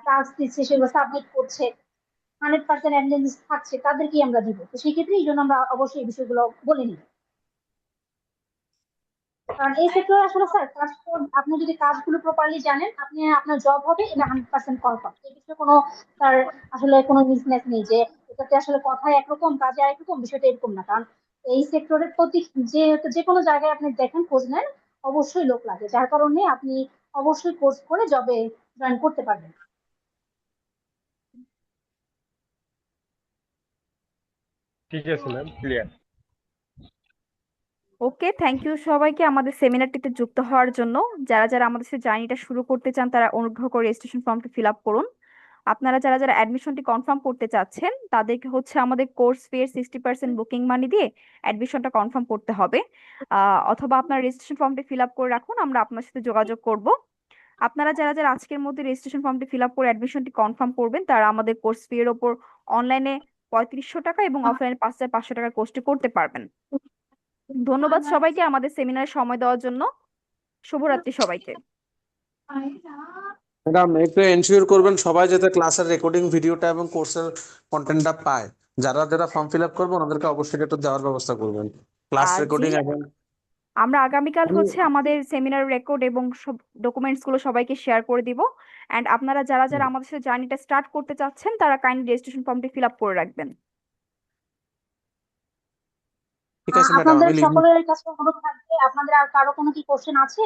টাস্ক দিচ্ছে সেগুলো সাবমিট করছে, 100% অ্যাটেন্ডেন্স থাকছে, তাদেরকেই আমরা দিব। তো সেই ক্ষেত্রে এই জন্য আমরা অবশ্যই এই বিষয়গুলো বলে নিই। কারণ এই সেক্টরে আসলে স্যার আপনি যদি কাজগুলো প্রপারলি জানেন, আপনি আপনার জব হবে, এটা 100% কনফার্ম। এই বিষয়ে কোনো স্যার আসলে কোনো মিসম্যাচ নেই যে এটাতে আসলে কথায় একরকম কাজে আরেক রকম, বিষয়টা এরকম না। কারণ এই সেক্টরের প্রতি যে যে কোনো জায়গায় আপনি দেখেন, খোঁজ নেন, অবশ্যই লোক লাগে, যার কারণে আপনি অবশ্যই কোর্স করে জবে জয়েন করতে পারবেন। ঠিক আছে ma'am, clear. Okay, thank you সবাইকে আমাদের সেমিনারটিতে যুক্ত হওয়ার জন্য। যারা যারা আমাদের সাথে জার্নিটা শুরু করতে চান তারা অনুগ্রহ করে রেজিস্ট্রেশন ফর্মটি ফিল আপ করুন। আপনারা যারা যারা অ্যাডমিশনটি কনফার্ম করতে চাচ্ছেন তাদেরকে হচ্ছে আমাদের কোর্স ফি এর 60% বুকিং মানি দিয়ে অ্যাডমিশনটা কনফার্ম করতে হবে। অথবা আপনার রেজিস্ট্রেশন ফর্মটি ফিল আপ করে রাখুন, আমরা আপনার সাথে যোগাযোগ করব। আপনারা যারা যারা আজকের মধ্যে রেজিস্ট্রেশন ফর্মটি ফিল আপ করে অ্যাডমিশনটি কনফার্ম করবেন তারা আমাদের কোর্স ফি এর ওপর অনলাইনে 3500 টাকা এবং অফলাইনে 5500 টাকার কোর্সটি করতে পারবেন। ধন্যবাদ সবাইকে আমাদের সেমিনারে সময় দেওয়ার জন্য। শুভরাত্রি সবাইকে। ম্যাডাম একটু এনশিওর করবেন সবাই যাতে ক্লাসের রেকর্ডিং ভিডিওটা এবং কোর্সের কন্টেন্টটা পায়। যারা যারা ফর্ম ফিল আপ করবেন ওদেরকে অবশ্যই একটু দেওয়ার ব্যবস্থা করবেন, ক্লাস জি, রেকর্ডিং এবং আমরা আগামীকাল হচ্ছে আমাদের সেমিনার রেকর্ড এবং সব ডকুমেন্টস গুলো সবাইকে শেয়ার করে দিব। এন্ড আপনারা যারা যারা আমাদের সাথে জার্নিটা স্টার্ট করতে চাচ্ছেন তারা কাইন্ডলি রেজিস্ট্রেশন ফর্মটি ফিল আপ করে রাখবেন। ঠিক আছে ম্যাডাম, আপনাদের আমি লিভ সকলের কাছে অনুরোধ থাকবে, আপনাদের আর কারো কোনো কি কোশ্চেন আছে?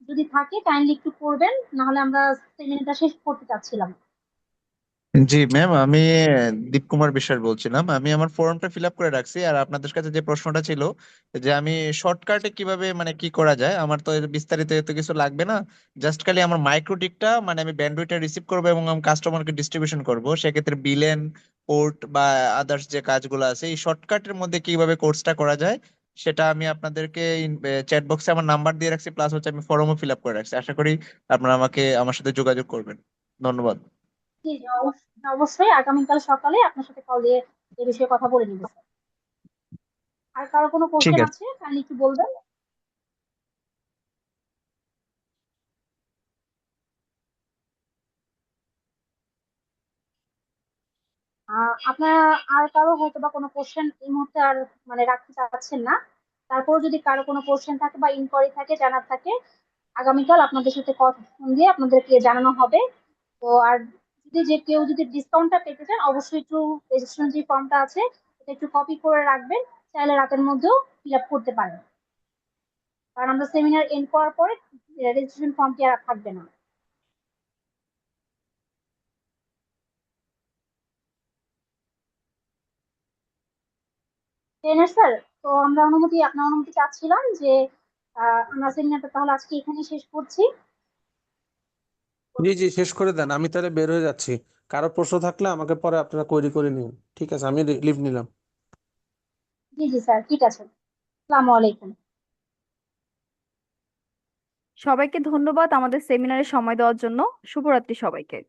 যদি থাকে কাইন্ডলি একটু করবেন, নাহলে আমরা সেমিনারটা শেষ করতে চাচ্ছিলাম। জি ম্যাম, আমি দীপ কুমার বিশ্বাস বলছিলাম। আমি আমার ফর্মটা ফিল আপ করে রাখছি। আর আপনাদের কাছে যে প্রশ্নটা ছিল যে আমি শর্টকাটে কিভাবে মানে কি করা যায়, আমার তো এর বিস্তারিত এত কিছু লাগবে না। জাস্ট খালি আমার মাইক্রোটিকটা মানে আমি ব্যান্ডউইথটা রিসিভ করবো এবং আমি কাস্টমারকে ডিস্ট্রিবিউশন করব। সেক্ষেত্রে বিলেন, পোর্ট বা আদার্স যে কাজগুলো আছে এই শর্টকাটের মধ্যে কিভাবে কোর্সটা করা যায় সেটা আমি আপনাদেরকে চ্যাট বক্সে আমার নাম্বার দিয়ে রাখছি, প্লাস হচ্ছে আমি ফর্মও ফিল আপ করে রাখছি। আশা করি আপনারা আমার সাথে যোগাযোগ করবেন। ধন্যবাদ। জি জি, অবশ্যই আগামীকাল সকালে আপনার সাথে কল দিয়ে এই বিষয়ে কথা বলে নিব স্যার। আর কারো কোনো ঠিক কোশ্চেন আছে। আছে কাইন্ডলি একটু বলবেন। আপনারা আর কারো হয়তো বা কোনো কোশ্চেন এই মুহূর্তে আর মানে রাখতে চাচ্ছেন না, তারপর যদি কারো কোনো কোশ্চেন থাকে বা ইনকোয়ারি থাকে জানার থাকে, আগামীকাল আপনাদের সাথে কথা ফোন দিয়ে আপনাদেরকে জানানো হবে। তো আর যদি যে কেউ যদি ডিসকাউন্টটা পেতে চান, অবশ্যই একটু রেজিস্ট্রেশন যে ফর্মটা আছে এটা একটু কপি করে রাখবেন, চাইলে রাতের মধ্যেও ফিল আপ করতে পারেন, কারণ আমরা সেমিনার এন্ড করার পরে রেজিস্ট্রেশন ফর্মটি আর থাকবে না। ট্রেনার স্যার, তো আমরা আপনার অনুমতি চাচ্ছিলাম যে আমরা সেমিনারটা তাহলে আজকে এখানেই শেষ করছি। জি জি, শেষ করে দেন, আমি তাহলে বের হয়ে যাচ্ছি। কারো প্রশ্ন থাকলে আমাকে পরে আপনারা কোয়েরি করে নিন। ঠিক আছে, আমি লিভ নিলাম। জি জি স্যার, ঠিক আছে। আসসালামু আলাইকুম। সবাইকে ধন্যবাদ আমাদের সেমিনারে সময় দেওয়ার জন্য। শুভরাত্রি সবাইকে।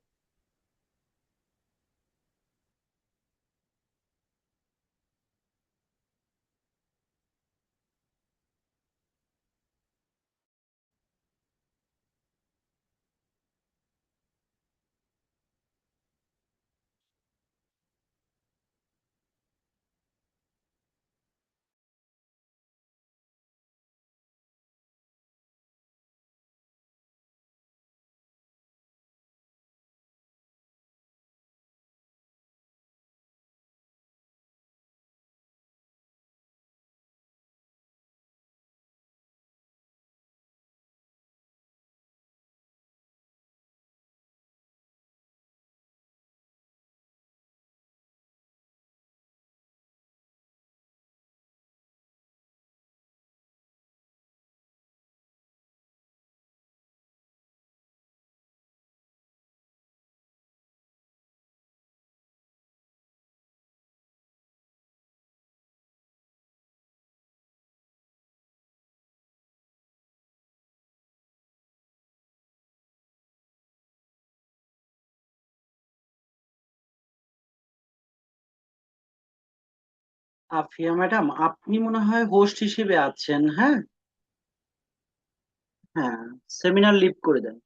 আফিয়া ম্যাডাম, আপনি মনে হয় হোস্ট হিসেবে আছেন, হ্যাঁ? হ্যাঁ, সেমিনার লিড করে দেন।